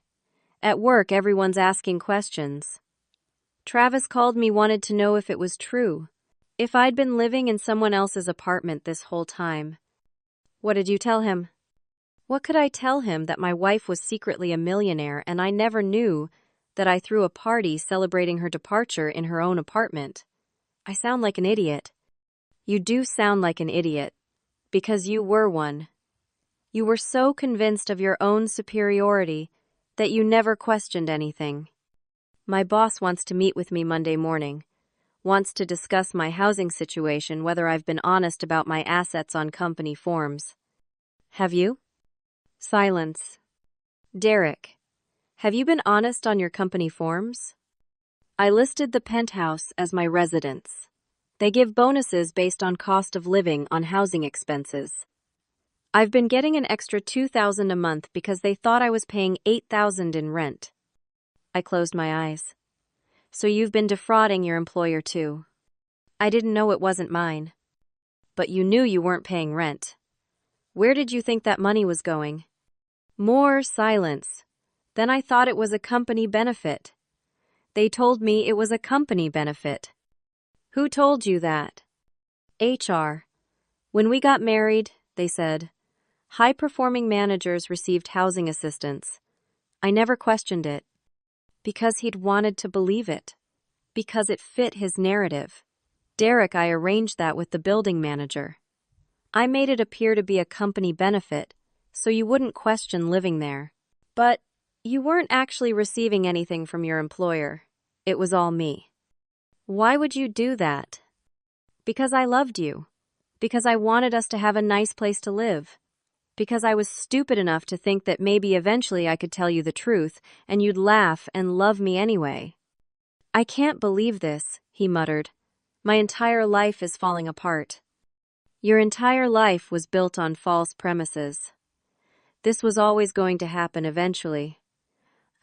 At work, everyone's asking questions. Travis called me, wanted to know if it was true. If I'd been living in someone else's apartment this whole time. What did you tell him? What could I tell him? That my wife was secretly a millionaire and I never knew, that I threw a party celebrating her departure in her own apartment. I sound like an idiot. You do sound like an idiot, because you were one. You were so convinced of your own superiority that you never questioned anything. My boss wants to meet with me Monday morning, wants to discuss my housing situation, whether I've been honest about my assets on company forms. Have you? Silence. Derek, have you been honest on your company forms? I listed the penthouse as my residence. They give bonuses based on cost of living on housing expenses. I've been getting an extra $2,000 a month because they thought I was paying $8,000 in rent. I closed my eyes. So you've been defrauding your employer too. I didn't know it wasn't mine. But you knew you weren't paying rent. Where did you think that money was going? More silence. Then I thought it was a company benefit. They told me it was a company benefit. Who told you that? HR. When we got married, they said, high-performing managers received housing assistance. I never questioned it. Because he'd wanted to believe it. Because it fit his narrative. Derek, I arranged that with the building manager. I made it appear to be a company benefit, so you wouldn't question living there. But you weren't actually receiving anything from your employer. It was all me. Why would you do that? Because I loved you. Because I wanted us to have a nice place to live. Because I was stupid enough to think that maybe eventually I could tell you the truth and you'd laugh and love me anyway. I can't believe this, he muttered. My entire life is falling apart. Your entire life was built on false premises. This was always going to happen eventually.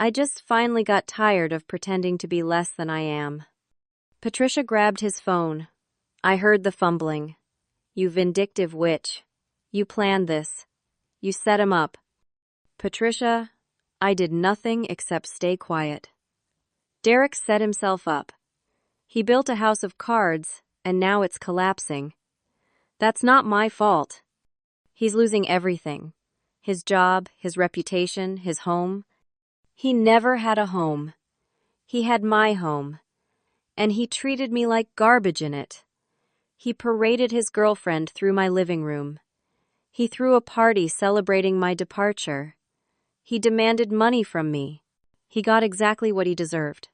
I just finally got tired of pretending to be less than I am. Patricia grabbed his phone. I heard the fumbling. You vindictive witch. You planned this. You set him up. Patricia, I did nothing except stay quiet. Derek set himself up. He built a house of cards, and now it's collapsing. That's not my fault. He's losing everything. His job, his reputation, his home. He never had a home. He had my home. And he treated me like garbage in it. He paraded his girlfriend through my living room. He threw a party celebrating my departure. He demanded money from me. He got exactly what he deserved.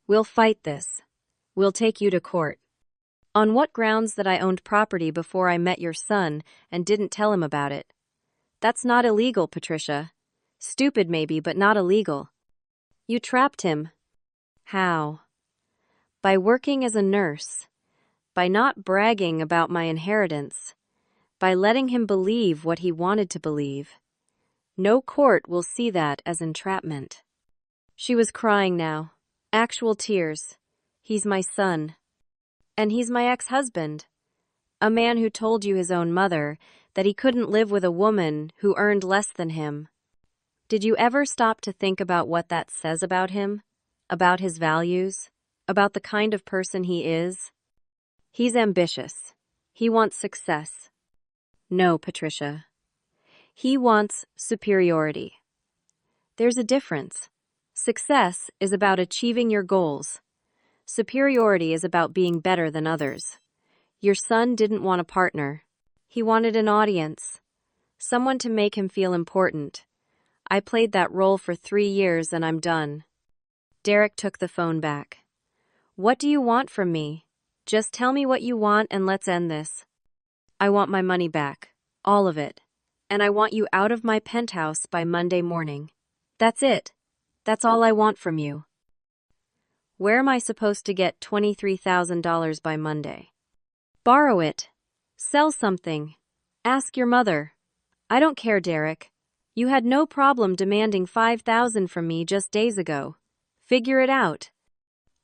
We'll fight this. We'll take you to court. On what grounds that I owned property before I met your son and didn't tell him about it? That's not illegal, Patricia. Stupid maybe, but not illegal. You trapped him. How? By working as a nurse. By not bragging about my inheritance. By letting him believe what he wanted to believe. No court will see that as entrapment. She was crying now. Actual tears. He's my son. And he's my ex-husband. A man who told you, his own mother, that he couldn't live with a woman who earned less than him. Did you ever stop to think about what that says about him? About his values? About the kind of person he is? He's ambitious. He wants success. No, Patricia. He wants superiority. There's a difference. Success is about achieving your goals. Superiority is about being better than others. Your son didn't want a partner. He wanted an audience. Someone to make him feel important. I played that role for 3 years and I'm done. Derek took the phone back. What do you want from me? Just tell me what you want and let's end this. I want my money back. All of it. And I want you out of my penthouse by Monday morning. That's it. That's all I want from you. Where am I supposed to get $23,000 by Monday? Borrow it. Sell something. Ask your mother. I don't care, Derek. You had no problem demanding $5,000 from me just days ago. Figure it out.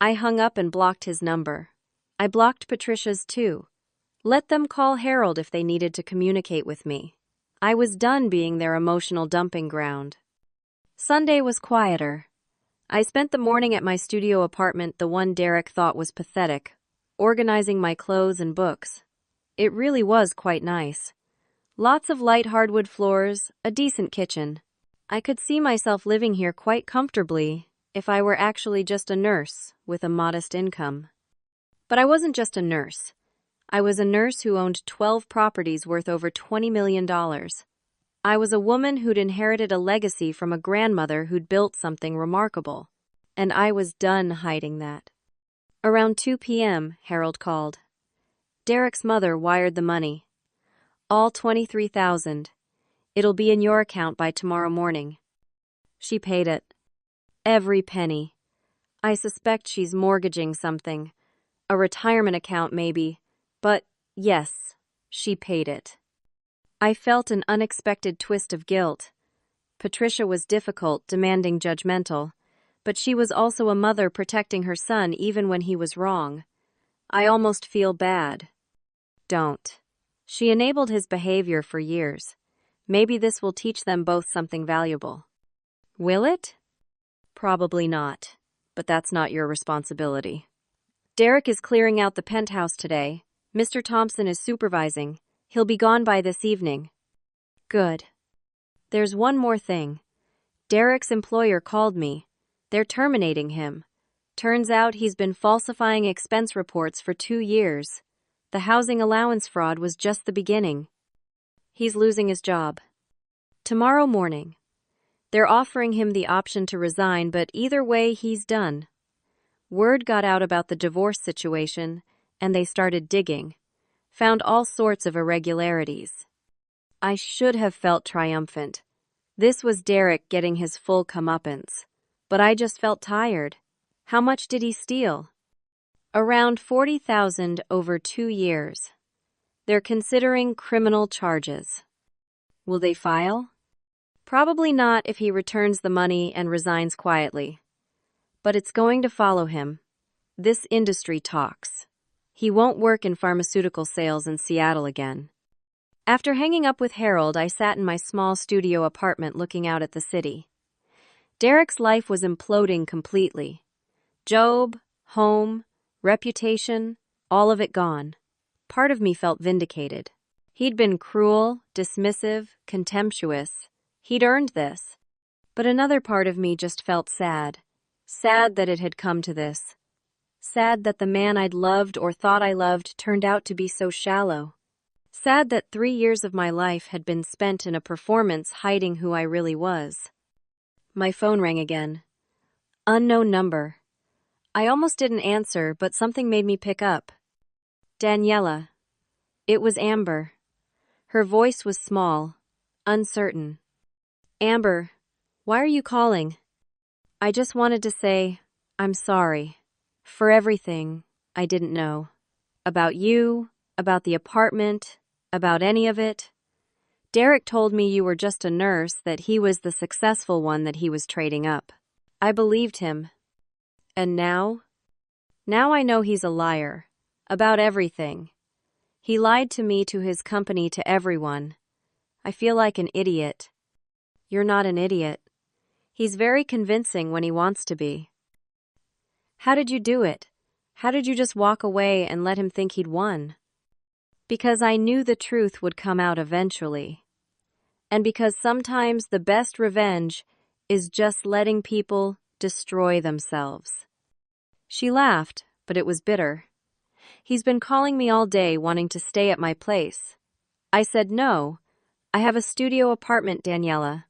I hung up and blocked his number. I blocked Patricia's too. Let them call Harold if they needed to communicate with me. I was done being their emotional dumping ground. Sunday was quieter. I spent the morning at my studio apartment, the one Derek thought was pathetic, organizing my clothes and books. It really was quite nice. Lots of light hardwood floors, a decent kitchen. I could see myself living here quite comfortably if I were actually just a nurse with a modest income. But I wasn't just a nurse. I was a nurse who owned 12 properties worth over $20 million. I was a woman who'd inherited a legacy from a grandmother who'd built something remarkable. And I was done hiding that. Around 2 p.m., Harold called. Derek's mother wired the money. All $23,000. It'll be in your account by tomorrow morning. She paid it. Every penny. I suspect she's mortgaging something. A retirement account maybe. But, yes, she paid it. I felt an unexpected twist of guilt. Patricia was difficult, demanding, judgmental, but she was also a mother protecting her son even when he was wrong. I almost feel bad. Don't. She enabled his behavior for years. Maybe this will teach them both something valuable. Will it? Probably not, but that's not your responsibility. Derek is clearing out the penthouse today. Mr. Thompson is supervising. He'll be gone by this evening. Good. There's one more thing. Derek's employer called me. They're terminating him. Turns out he's been falsifying expense reports for 2 years. The housing allowance fraud was just the beginning. He's losing his job. Tomorrow morning. They're offering him the option to resign, but either way, he's done. Word got out about the divorce situation, and they started digging. Found all sorts of irregularities. I should have felt triumphant. This was Derek getting his full comeuppance. But I just felt tired. How much did he steal? Around $40,000 over 2 years. They're considering criminal charges. Will they file? Probably not if he returns the money and resigns quietly. But it's going to follow him. This industry talks. He won't work in pharmaceutical sales in Seattle again. After hanging up with Harold, I sat in my small studio apartment looking out at the city. Derek's life was imploding completely. Job, home, reputation, all of it gone. Part of me felt vindicated. He'd been cruel, dismissive, contemptuous. He'd earned this. But another part of me just felt sad. Sad that it had come to this. Sad that the man I'd loved or thought I loved turned out to be so shallow. Sad that 3 years of my life had been spent in a performance hiding who I really was. My phone rang again. Unknown number. I almost didn't answer, but something made me pick up. Daniela. It was Amber. Her voice was small, uncertain. Amber, why are you calling? I just wanted to say, I'm sorry. For everything I didn't know. About you, about the apartment, about any of it. Derek told me you were just a nurse, that he was the successful one that he was trading up. I believed him. And now? Now I know he's a liar. About everything. He lied to me, to his company, to everyone. I feel like an idiot. You're not an idiot. He's very convincing when he wants to be. How did you do it? How did you just walk away and let him think he'd won? Because I knew the truth would come out eventually. And because sometimes the best revenge is just letting people destroy themselves. She laughed, but it was bitter. He's been calling me all day wanting to stay at my place. I said no. I have a studio apartment, Daniela.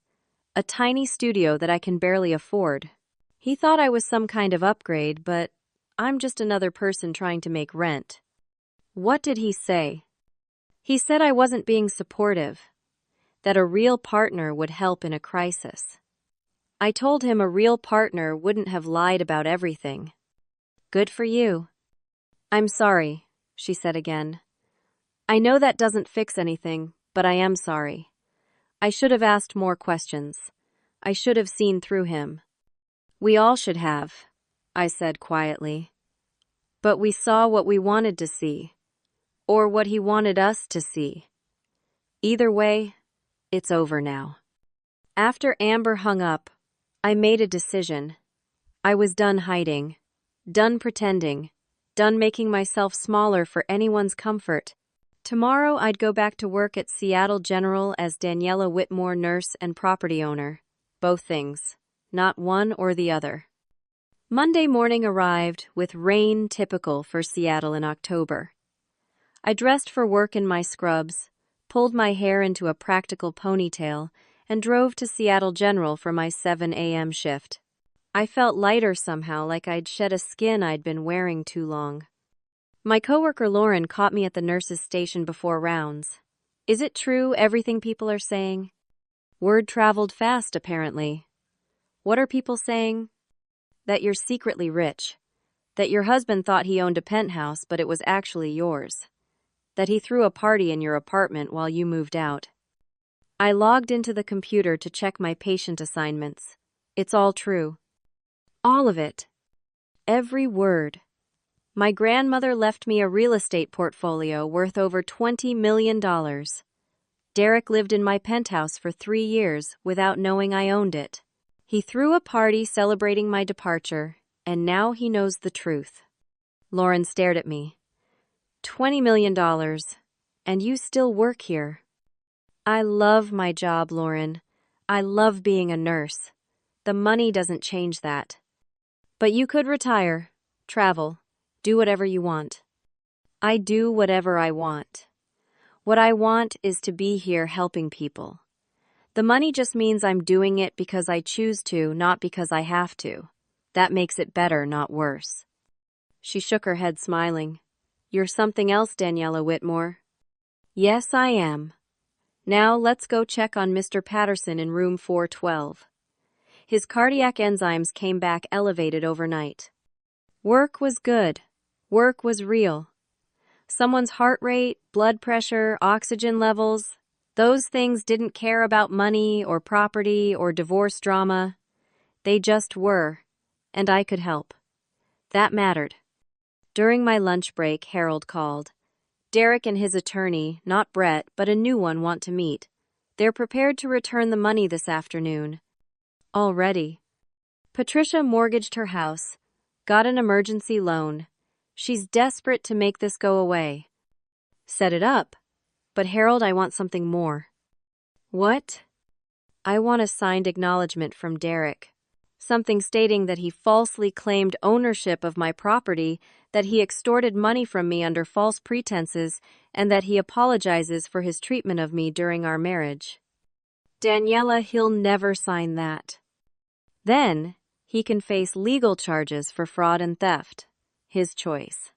A tiny studio that I can barely afford. He thought I was some kind of upgrade, but I'm just another person trying to make rent. What did he say? He said I wasn't being supportive, that a real partner would help in a crisis. I told him a real partner wouldn't have lied about everything. Good for you. I'm sorry, she said again. I know that doesn't fix anything, but I am sorry. I should have asked more questions. I should have seen through him. We all should have, I said quietly. But we saw what we wanted to see, or what he wanted us to see. Either way, it's over now. After Amber hung up, I made a decision. I was done hiding, done pretending, done making myself smaller for anyone's comfort. Tomorrow I'd go back to work at Seattle General as Daniela Whitmore, nurse and property owner. Both things, not one or the other. Monday morning arrived with rain typical for Seattle in October. I dressed for work in my scrubs, pulled my hair into a practical ponytail, and drove to Seattle General for my 7 a.m. shift. I felt lighter somehow, like I'd shed a skin I'd been wearing too long. My coworker Lauren caught me at the nurse's station before rounds. Is it true, everything people are saying? Word traveled fast, apparently. What are people saying? That you're secretly rich. That your husband thought he owned a penthouse, but it was actually yours. That he threw a party in your apartment while you moved out. I logged into the computer to check my patient assignments. It's all true. All of it. Every word. My grandmother left me a real estate portfolio worth over $20 million. Derek lived in my penthouse for 3 years without knowing I owned it. He threw a party celebrating my departure, and now he knows the truth. Lauren stared at me. $20 million, and you still work here. I love my job, Lauren. I love being a nurse. The money doesn't change that. But you could retire, travel, do whatever you want. I do whatever I want. What I want is to be here helping people. The money just means I'm doing it because I choose to, not because I have to. That makes it better, not worse. She shook her head, smiling. You're something else, Daniela Whitmore. Yes, I am. Now let's go check on Mr. Patterson in room 412. His cardiac enzymes came back elevated overnight. Work was good. Work was real. Someone's heart rate, blood pressure, oxygen levels, those things didn't care about money or property or divorce drama. They just were, and I could help. That mattered. During my lunch break, Harold called. Derek and his attorney, not Brett, but a new one, want to meet. They're prepared to return the money this afternoon. Already. Patricia mortgaged her house, got an emergency loan. She's desperate to make this go away. Set it up. But Harold, I want something more. What? I want a signed acknowledgement from Derek. Something stating that he falsely claimed ownership of my property that he extorted money from me under false pretenses, and that he apologizes for his treatment of me during our marriage. Daniela, he'll never sign that. Then, he can face legal charges for fraud and theft. His choice.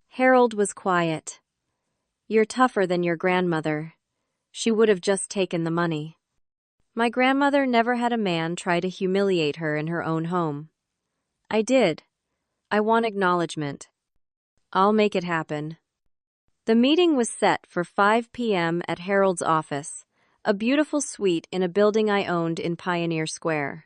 Harold was quiet. You're tougher than your grandmother. She would have just taken the money. My grandmother never had a man try to humiliate her in her own home. I did. I want acknowledgement. I'll make it happen. The meeting was set for 5 p.m. at Harold's office, a beautiful suite in a building I owned in Pioneer Square.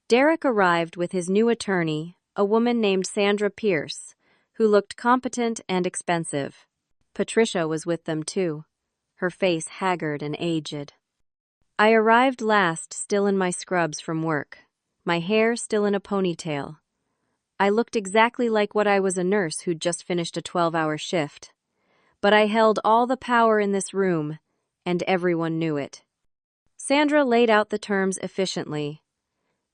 Derek arrived with his new attorney, a woman named Sandra Pierce, who looked competent and expensive. Patricia was with them too, her face haggard and aged. I arrived last, still in my scrubs from work, my hair still in a ponytail. I looked exactly like what I was, a nurse who'd just finished a 12-hour shift. But I held all the power in this room, and everyone knew it. Sandra laid out the terms efficiently.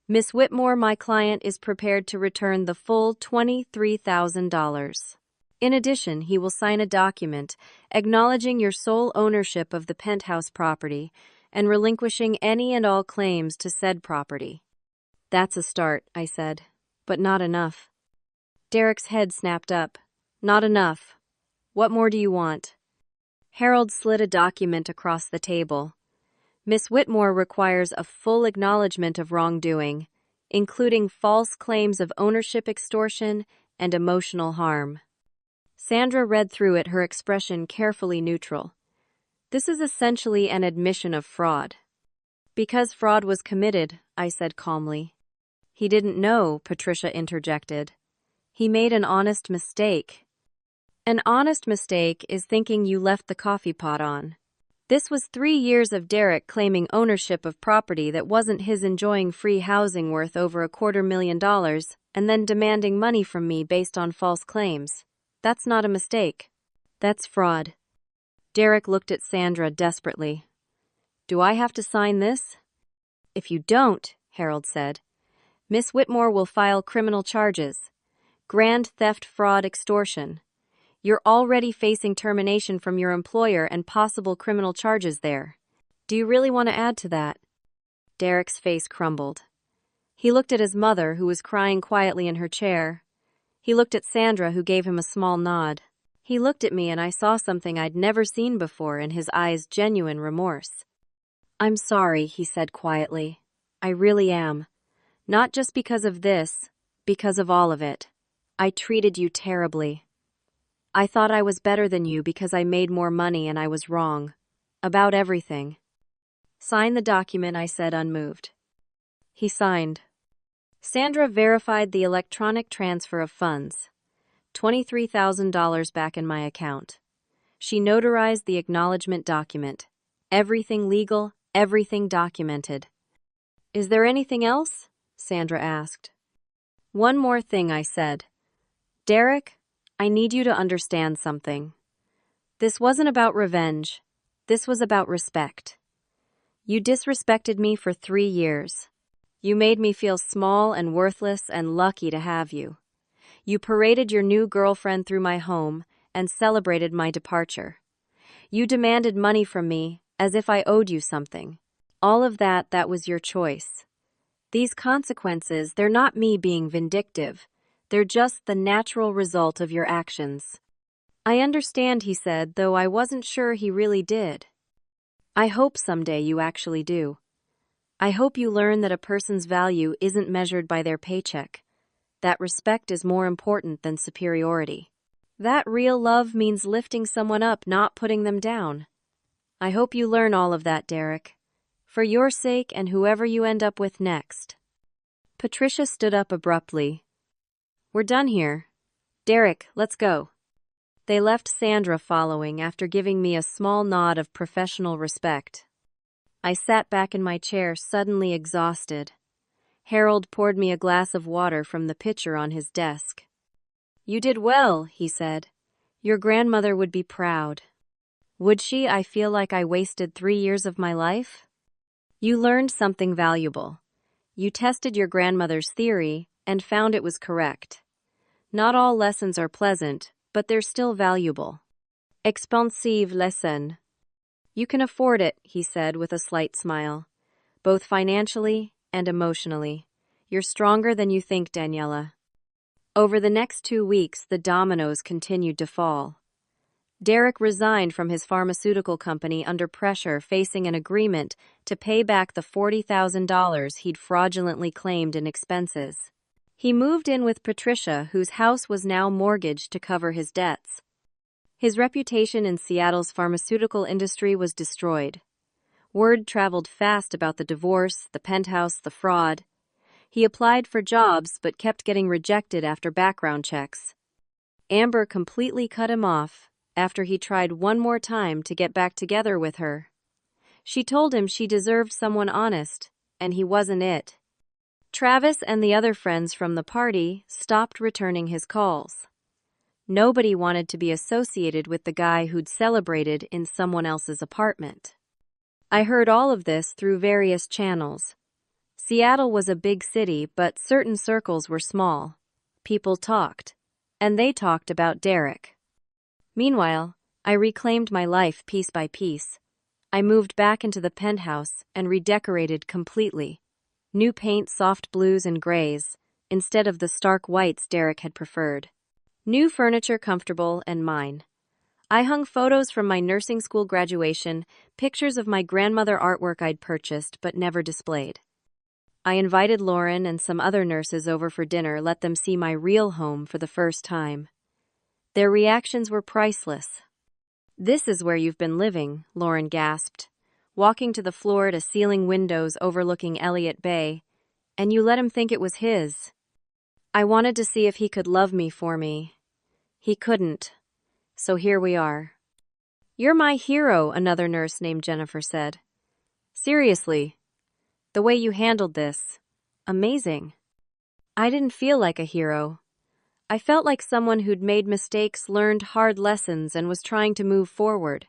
Miss Whitmore, my client, is prepared to return the full $23,000. In addition, he will sign a document acknowledging your sole ownership of the Penthouse property and relinquishing any and all claims to said property. That's a start, I said. But not enough. Derek's head snapped up. Not enough. What more do you want? Harold slid a document across the table. Miss Whitmore requires a full acknowledgement of wrongdoing, including false claims of ownership extortion and emotional harm. Sandra read through it, her expression carefully neutral. This is essentially an admission of fraud. Because fraud was committed, I said calmly. He didn't know, Patricia interjected. He made an honest mistake. An honest mistake is thinking you left the coffee pot on. This was 3 years of Derek claiming ownership of property that wasn't his, enjoying free housing worth over $250,000, and then demanding money from me based on false claims. That's not a mistake. That's fraud. Derek looked at Sandra desperately. Do I have to sign this? If you don't, Harold said, Miss Whitmore will file criminal charges. Grand theft, fraud, extortion. You're already facing termination from your employer and possible criminal charges there. Do you really want to add to that? Derek's face crumbled. He looked at his mother, who was crying quietly in her chair. He looked at Sandra, who gave him a small nod. He looked at me, and I saw something I'd never seen before in his eyes: genuine remorse. I'm sorry, he said quietly. I really am. Not just because of this, because of all of it. I treated you terribly. I thought I was better than you because I made more money, and I was wrong. About everything. Sign the document, I said, unmoved. He signed. Sandra verified the electronic transfer of funds. $23,000 back in my account. She notarized the acknowledgement document. Everything legal, everything documented. Is there anything else? Sandra asked. One more thing, I said. Derek, I need you to understand something. This wasn't about revenge. This was about respect. You disrespected me for 3 years. You made me feel small and worthless and lucky to have you. You paraded your new girlfriend through my home and celebrated my departure. You demanded money from me as if I owed you something. All of that was your choice. These consequences, they're not me being vindictive. They're just the natural result of your actions. I understand, he said, though I wasn't sure he really did. I hope someday you actually do. I hope you learn that a person's value isn't measured by their paycheck, that respect is more important than superiority. That real love means lifting someone up, not putting them down. I hope you learn all of that, Derek. For your sake and whoever you end up with next. Patricia stood up abruptly. We're done here. Derek, let's go. They left, Sandra following after giving me a small nod of professional respect. I sat back in my chair, suddenly exhausted. Harold poured me a glass of water from the pitcher on his desk. You did well, he said. Your grandmother would be proud. Would she? I feel like I wasted 3 years of my life. You learned something valuable. You tested your grandmother's theory and found it was correct. Not all lessons are pleasant, but they're still valuable. Expensive lesson. You can afford it, he said with a slight smile. Both financially and emotionally. You're stronger than you think, Daniela. Over the next 2 weeks, the dominoes continued to fall. Derek resigned from his pharmaceutical company under pressure, facing an agreement to pay back the $40,000 he'd fraudulently claimed in expenses. He moved in with Patricia, whose house was now mortgaged to cover his debts. His reputation in Seattle's pharmaceutical industry was destroyed. Word traveled fast about the divorce, the penthouse, the fraud. He applied for jobs but kept getting rejected after background checks. Amber completely cut him off after he tried one more time to get back together with her. She told him she deserved someone honest, and he wasn't it. Travis and the other friends from the party stopped returning his calls. Nobody wanted to be associated with the guy who'd celebrated in someone else's apartment. I heard all of this through various channels. Seattle was a big city, but certain circles were small. People talked, and they talked about Derek. Meanwhile, I reclaimed my life piece by piece. I moved back into the penthouse and redecorated completely. New paint, soft blues and grays, instead of the stark whites Derek had preferred. New furniture, comfortable and mine. I hung photos from my nursing school graduation, pictures of my grandmother artwork I'd purchased but never displayed. I invited Lauren and some other nurses over for dinner, let them see my real home for the first time. Their reactions were priceless. "This is where you've been living," Lauren gasped, walking to the floor-to-ceiling windows overlooking Elliott Bay, "and you let him think it was his." I wanted to see if he could love me for me. He couldn't. So here we are. "You're my hero," another nurse named Jennifer said. "Seriously, the way you handled this. Amazing." I didn't feel like a hero. I felt like someone who'd made mistakes, learned hard lessons, and was trying to move forward.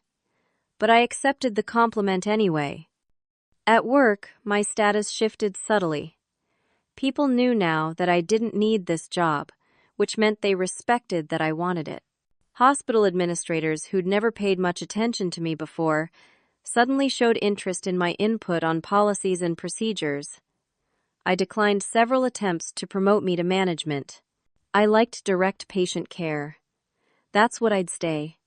But I accepted the compliment anyway. At work, my status shifted subtly. People knew now that I didn't need this job, which meant they respected that I wanted it. Hospital administrators who'd never paid much attention to me before suddenly showed interest in my input on policies and procedures. I declined several attempts to promote me to management. I liked direct patient care. That's what I'd stay.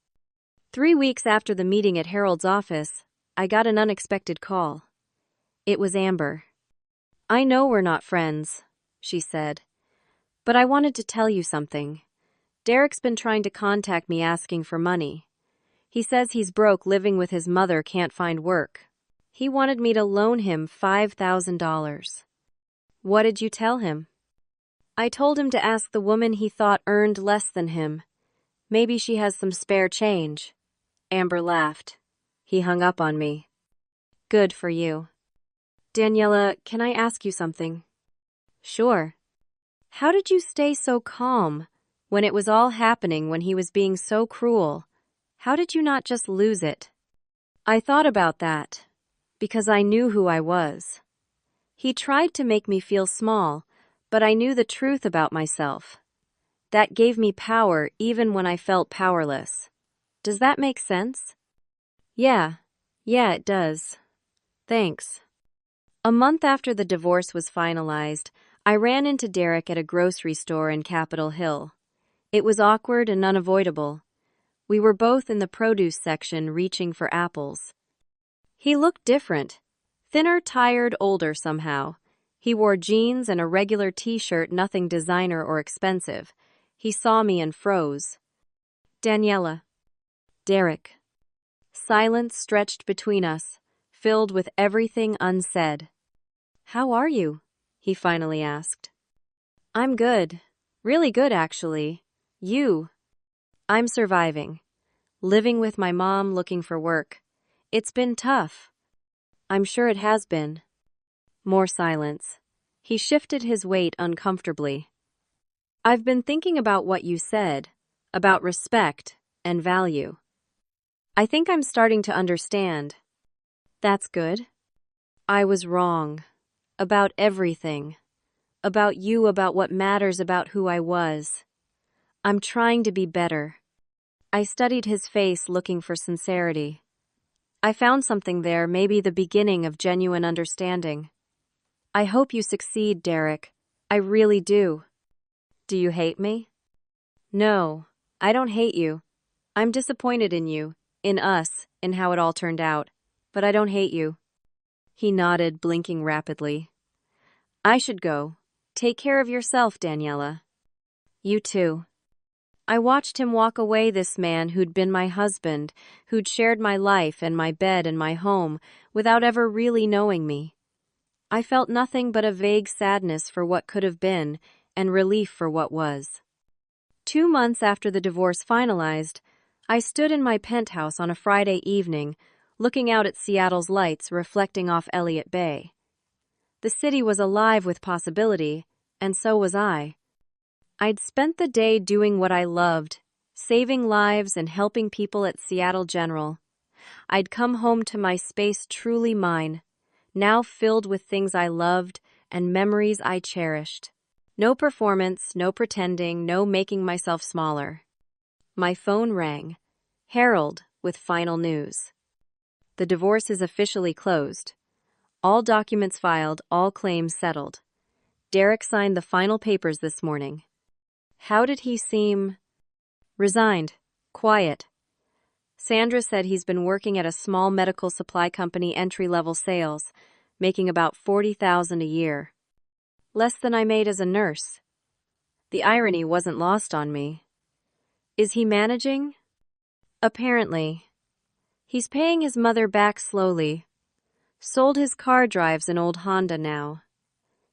3 weeks after the meeting at Harold's office, I got an unexpected call. It was Amber. "I know we're not friends," she said, "but I wanted to tell you something. Derek's been trying to contact me asking for money. He says he's broke, living with his mother, can't find work. He wanted me to loan him $5,000. What did you tell him?" "I told him to ask the woman he thought earned less than him. Maybe she has some spare change." Amber laughed. He hung up on me. "Good for you." "Daniela, can I ask you something?" "Sure." "How did you stay so calm when it was all happening, when he was being so cruel? How did you not just lose it?" "I thought about that, because I knew who I was. He tried to make me feel small, but I knew the truth about myself. That gave me power even when I felt powerless. Does that make sense?" Yeah, it does. Thanks." A month after the divorce was finalized, I ran into Derek at a grocery store in Capitol Hill. It was awkward and unavoidable. We were both in the produce section reaching for apples. He looked different. Thinner, tired, older somehow. He wore jeans and a regular t-shirt, nothing designer or expensive. He saw me and froze. "Daniela." "Derek." Silence stretched between us, filled with everything unsaid. "How are you?" he finally asked. "I'm good. Really good, actually. You?" "I'm surviving. Living with my mom, looking for work. It's been tough." "I'm sure it has been." More silence. He shifted his weight uncomfortably. "I've been thinking about what you said, about respect and value. I think I'm starting to understand." "That's good." "I was wrong. About everything. About you, about what matters, about who I was. I'm trying to be better. I studied his face, looking for sincerity. I found something there, maybe the beginning of genuine understanding. I hope you succeed, Derek. I really do. Do you hate me? No, I don't hate you. I'm disappointed in you, in us, in how it all turned out. But I don't hate you. He nodded, blinking rapidly. I should go. Take care of yourself, Daniela. You too. I watched him walk away, this man who'd been my husband, who'd shared my life and my bed and my home, without ever really knowing me. I felt nothing but a vague sadness for what could have been, and relief for what was. 2 months after the divorce finalized, I stood in my penthouse on a Friday evening, looking out at Seattle's lights reflecting off Elliott Bay. The city was alive with possibility, and so was I. I'd spent the day doing what I loved, saving lives and helping people at Seattle General. I'd come home to my space truly mine, now filled with things I loved and memories I cherished. No performance, no pretending, no making myself smaller. My phone rang. Harold, with final news. The divorce is officially closed. All documents filed, all claims settled. Derek signed the final papers this morning. How did he seem? Resigned. Quiet. Sandra said he's been working at a small medical supply company, entry-level sales, making about $40,000 a year. Less than I made as a nurse. The irony wasn't lost on me. Is he managing? Apparently. He's paying his mother back slowly. Sold his car, drives an old Honda now.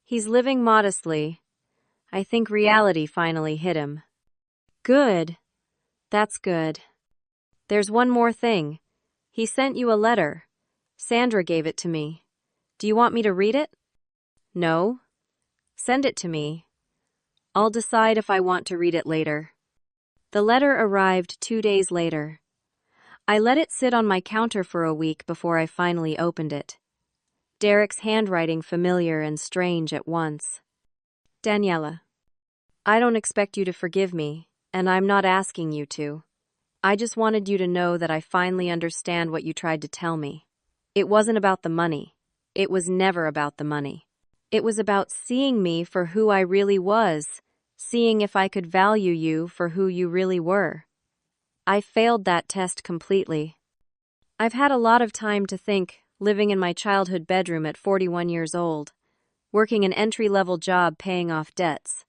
He's living modestly. I think reality finally hit him. Good. That's good. There's one more thing. He sent you a letter. Sandra gave it to me. Do you want me to read it? No. Send it to me. I'll decide if I want to read it later. The letter arrived 2 days later. I let it sit on my counter for a week before I finally opened it. Derek's handwriting familiar and strange at once. Daniela, I don't expect you to forgive me, and I'm not asking you to. I just wanted you to know that I finally understand what you tried to tell me. It wasn't about the money. It was never about the money. It was about seeing me for who I really was, seeing if I could value you for who you really were. I failed that test completely. I've had a lot of time to think, living in my childhood bedroom at 41 years old, working an entry-level job paying off debts.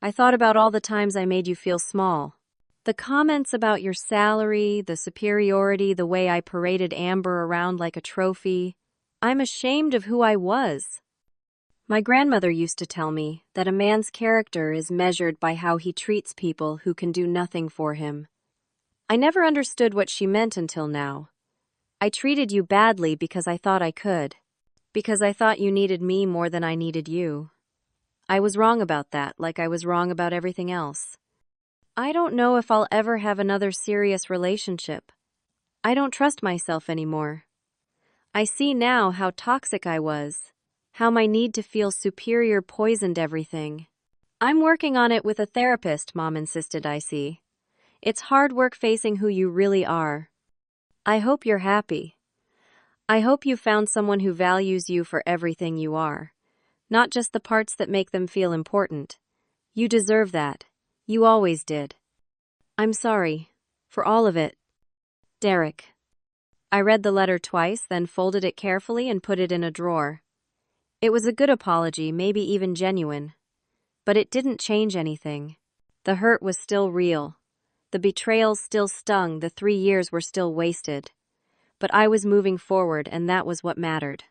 I thought about all the times I made you feel small. The comments about your salary, the superiority, the way I paraded Amber around like a trophy. I'm ashamed of who I was. My grandmother used to tell me that a man's character is measured by how he treats people who can do nothing for him. I never understood what she meant until now. I treated you badly because I thought I could. Because I thought you needed me more than I needed you. I was wrong about that, like I was wrong about everything else. I don't know if I'll ever have another serious relationship. I don't trust myself anymore. I see now how toxic I was, how my need to feel superior poisoned everything. I'm working on it with a therapist, Mom insisted. I see. It's hard work facing who you really are. I hope you're happy. I hope you found someone who values you for everything you are, not just the parts that make them feel important. You deserve that. You always did. I'm sorry. For all of it. Derek. I read the letter twice, then folded it carefully and put it in a drawer. It was a good apology, maybe even genuine. But it didn't change anything. The hurt was still real. The betrayals still stung, the 3 years were still wasted. But I was moving forward, and that was what mattered.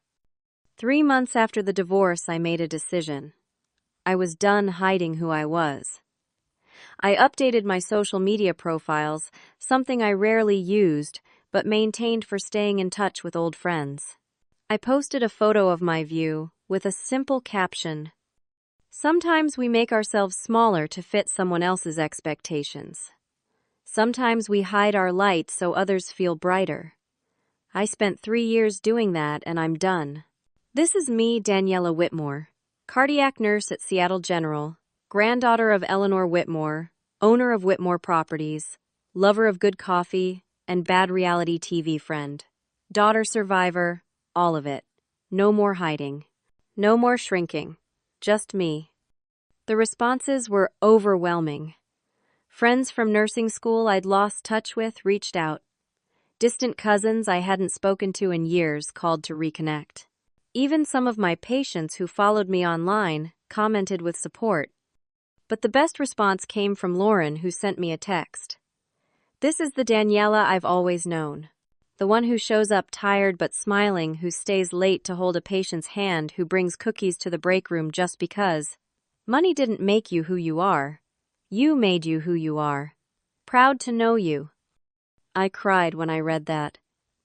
3 months after the divorce, I made a decision. I was done hiding who I was. I updated my social media profiles, something I rarely used, but maintained for staying in touch with old friends. I posted a photo of my view, with a simple caption. Sometimes we make ourselves smaller to fit someone else's expectations. Sometimes we hide our light so others feel brighter. I spent 3 years doing that, and I'm done. This is me, Daniela Whitmore, cardiac nurse at Seattle General, granddaughter of Eleanor Whitmore, owner of Whitmore Properties, lover of good coffee, and bad reality TV friend. Daughter survivor, all of it. No more hiding. No more shrinking. Just me. The responses were overwhelming. Friends from nursing school I'd lost touch with reached out. Distant cousins I hadn't spoken to in years called to reconnect. Even some of my patients who followed me online commented with support. But the best response came from Lauren, who sent me a text. "This is the Daniela I've always known. The one who shows up tired but smiling, who stays late to hold a patient's hand, who brings cookies to the break room just because. Money didn't make you who you are. You made you who you are. Proud to know you." I cried when I read that.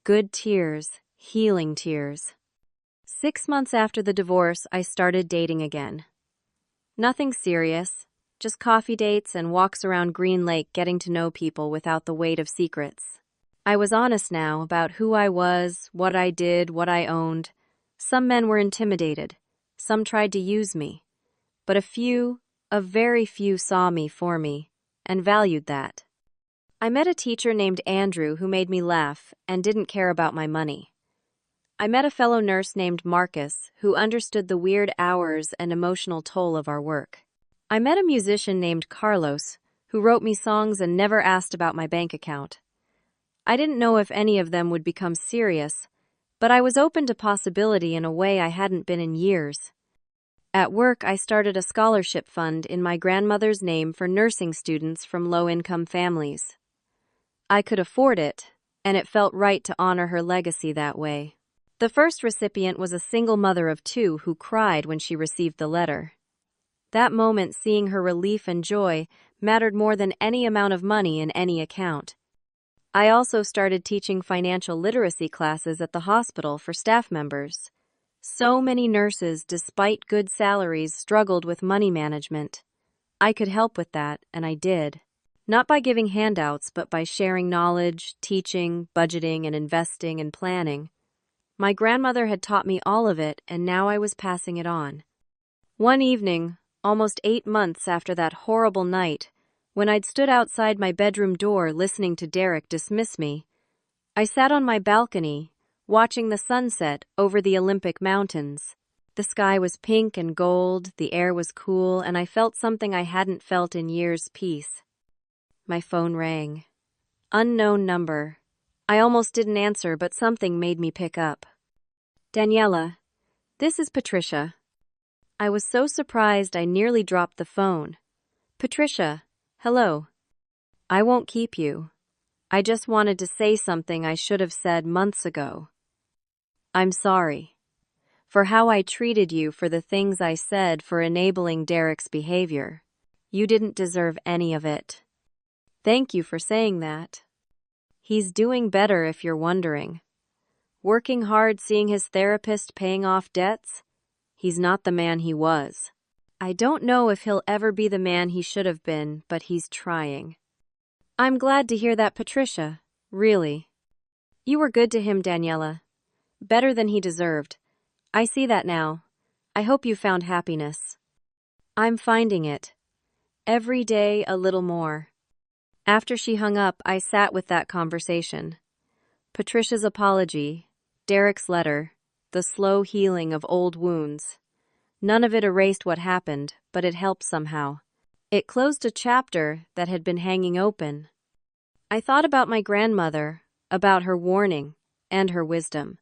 Good tears, healing tears. 6 months after the divorce, I started dating again. Nothing serious, just coffee dates and walks around Green Lake, getting to know people without the weight of secrets. I was honest now about who I was, what I did, what I owned. Some men were intimidated. Some tried to use me. But a very few saw me for me, and valued that. I met a teacher named Andrew who made me laugh and didn't care about my money. I met a fellow nurse named Marcus who understood the weird hours and emotional toll of our work. I met a musician named Carlos who wrote me songs and never asked about my bank account. I didn't know if any of them would become serious, but I was open to possibility in a way I hadn't been in years. At work, I started a scholarship fund in my grandmother's name for nursing students from low-income families. I could afford it, and it felt right to honor her legacy that way. The first recipient was a single mother of 2 who cried when she received the letter. That moment, seeing her relief and joy, mattered more than any amount of money in any account. I also started teaching financial literacy classes at the hospital for staff members. So many nurses, despite good salaries, struggled with money management. I could help with that, and I did. Not by giving handouts, but by sharing knowledge, teaching, budgeting, and investing and planning. My grandmother had taught me all of it, and now I was passing it on. One evening, almost 8 months after that horrible night, when I'd stood outside my bedroom door listening to Derek dismiss me, I sat on my balcony, watching the sunset over the Olympic Mountains. The sky was pink and gold, the air was cool, and I felt something I hadn't felt in years: peace. My phone rang. Unknown number. I almost didn't answer, but something made me pick up. "Daniela, this is Patricia." I was so surprised I nearly dropped the phone. "Patricia, hello. I won't keep you. I just wanted to say something I should have said months ago. I'm sorry for how I treated you, for the things I said, for enabling Derek's behavior. You didn't deserve any of it. Thank you for saying that. He's doing better, if you're wondering. Working hard, seeing his therapist, paying off debts. He's not the man he was. I don't know if he'll ever be the man he should have been, but he's trying." "I'm glad to hear that, Patricia. Really. You were good to him, Daniela. Better than he deserved. I see that now. I hope you found happiness." "I'm finding it. Every day a little more." After she hung up, I sat with that conversation. Patricia's apology, Derek's letter, the slow healing of old wounds. None of it erased what happened, but it helped somehow. It closed a chapter that had been hanging open. I thought about my grandmother, about her warning, and her wisdom.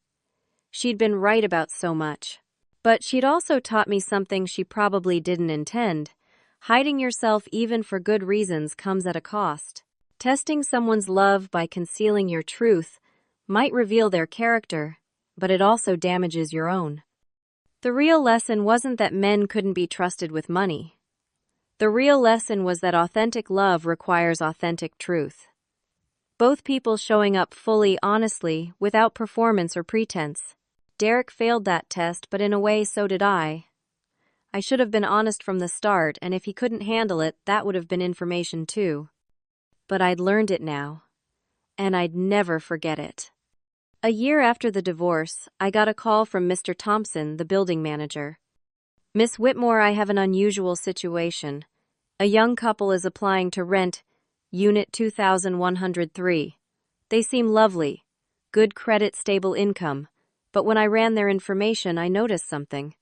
She'd been right about so much. But she'd also taught me something she probably didn't intend. Hiding yourself, even for good reasons, comes at a cost. Testing someone's love by concealing your truth might reveal their character, but it also damages your own. The real lesson wasn't that men couldn't be trusted with money. The real lesson was that authentic love requires authentic truth. Both people showing up fully, honestly, without performance or pretense. Derek failed that test, but in a way so did I. I should have been honest from the start, and if he couldn't handle it, that would have been information too. But I'd learned it now, and I'd never forget it. A year after the divorce, I got a call from Mr. Thompson, the building manager. "Miss Whitmore, I have an unusual situation. A young couple is applying to rent Unit 2103. They seem lovely, good credit, stable income, but when I ran their information, I noticed something.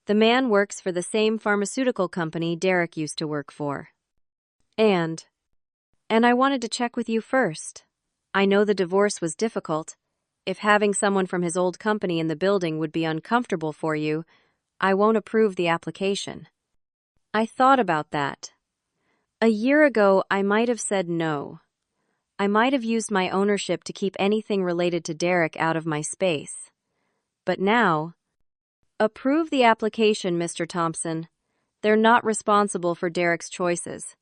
The man works for the same pharmaceutical company Derek used to work for. And I wanted to check with you first. I know the divorce was difficult. If having someone from his old company in the building would be uncomfortable for you, I won't approve the application. I thought about that. A year ago, I might have said no. I might have used my ownership to keep anything related to Derek out of my space. But now, approve the application, Mr. Thompson. They're not responsible for Derek's choices.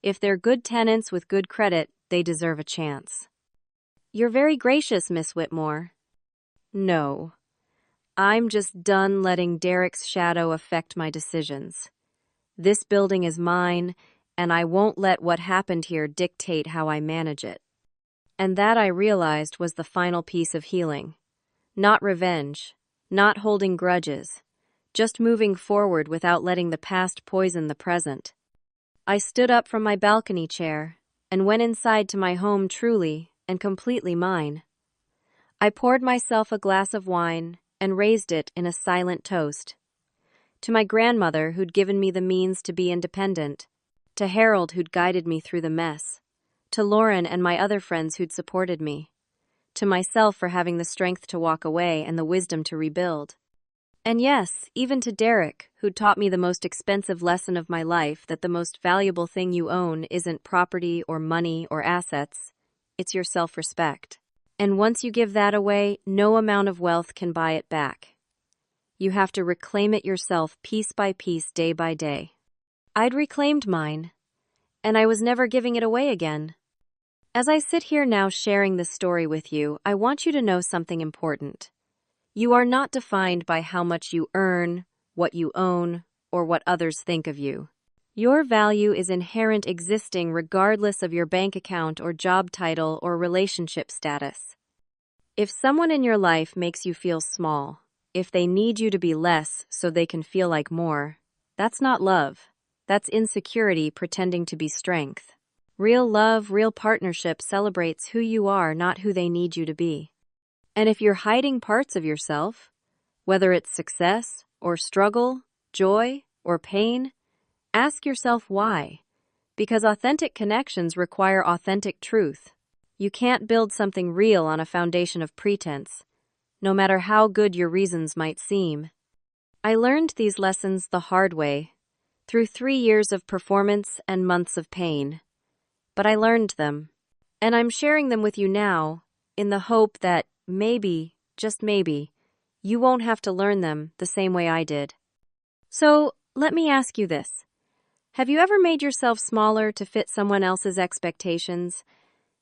If they're good tenants with good credit, they deserve a chance. You're very gracious, Miss Whitmore. No. I'm just done letting Derek's shadow affect my decisions. This building is mine, and I won't let what happened here dictate how I manage it. And that, I realized, was the final piece of healing. Not revenge, not holding grudges, just moving forward without letting the past poison the present. I stood up from my balcony chair and went inside to my home, truly and completely mine. I poured myself a glass of wine and raised it in a silent toast. To my grandmother, who'd given me the means to be independent. To Harold, who'd guided me through the mess. To Lauren and my other friends who'd supported me. To myself for having the strength to walk away and the wisdom to rebuild. And yes, even to Derek, who'd taught me the most expensive lesson of my life, that the most valuable thing you own isn't property or money or assets, it's your self-respect. And once you give that away, no amount of wealth can buy it back. You have to reclaim it yourself, piece by piece, day by day. I'd reclaimed mine, and I was never giving it away again. As I sit here now sharing this story with you, I want you to know something important. You are not defined by how much you earn, what you own, or what others think of you. Your value is inherent, existing regardless of your bank account or job title or relationship status. If someone in your life makes you feel small, if they need you to be less so they can feel like more, that's not love. That's insecurity pretending to be strength. Real love, real partnership celebrates who you are, not who they need you to be. And if you're hiding parts of yourself, whether it's success or struggle, joy or pain, ask yourself why. Because authentic connections require authentic truth. You can't build something real on a foundation of pretense, no matter how good your reasons might seem. I learned these lessons the hard way, through 3 years of performance and months of pain. But I learned them, and I'm sharing them with you now in the hope that maybe, just maybe, you won't have to learn them the same way I did. So, let me ask you this. Have you ever made yourself smaller to fit someone else's expectations?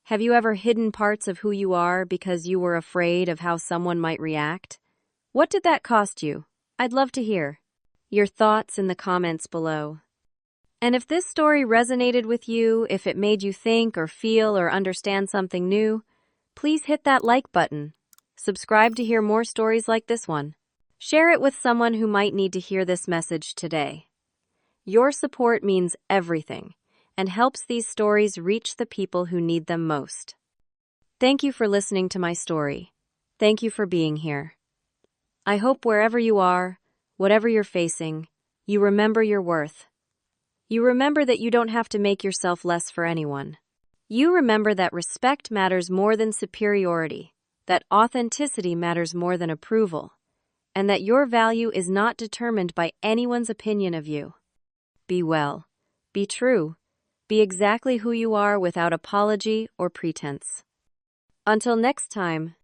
Have you ever hidden parts of who you are because you were afraid of how someone might react? What did that cost you? I'd love to hear your thoughts in the comments below. And if this story resonated with you, if it made you think or feel or understand something new, please hit that like button. Subscribe to hear more stories like this one. Share it with someone who might need to hear this message today. Your support means everything and helps these stories reach the people who need them most. Thank you for listening to my story. Thank you for being here. I hope wherever you are, whatever you're facing, you remember your worth. You remember that you don't have to make yourself less for anyone. You remember that respect matters more than superiority, that authenticity matters more than approval, and that your value is not determined by anyone's opinion of you. Be well, be true, be exactly who you are without apology or pretense. Until next time,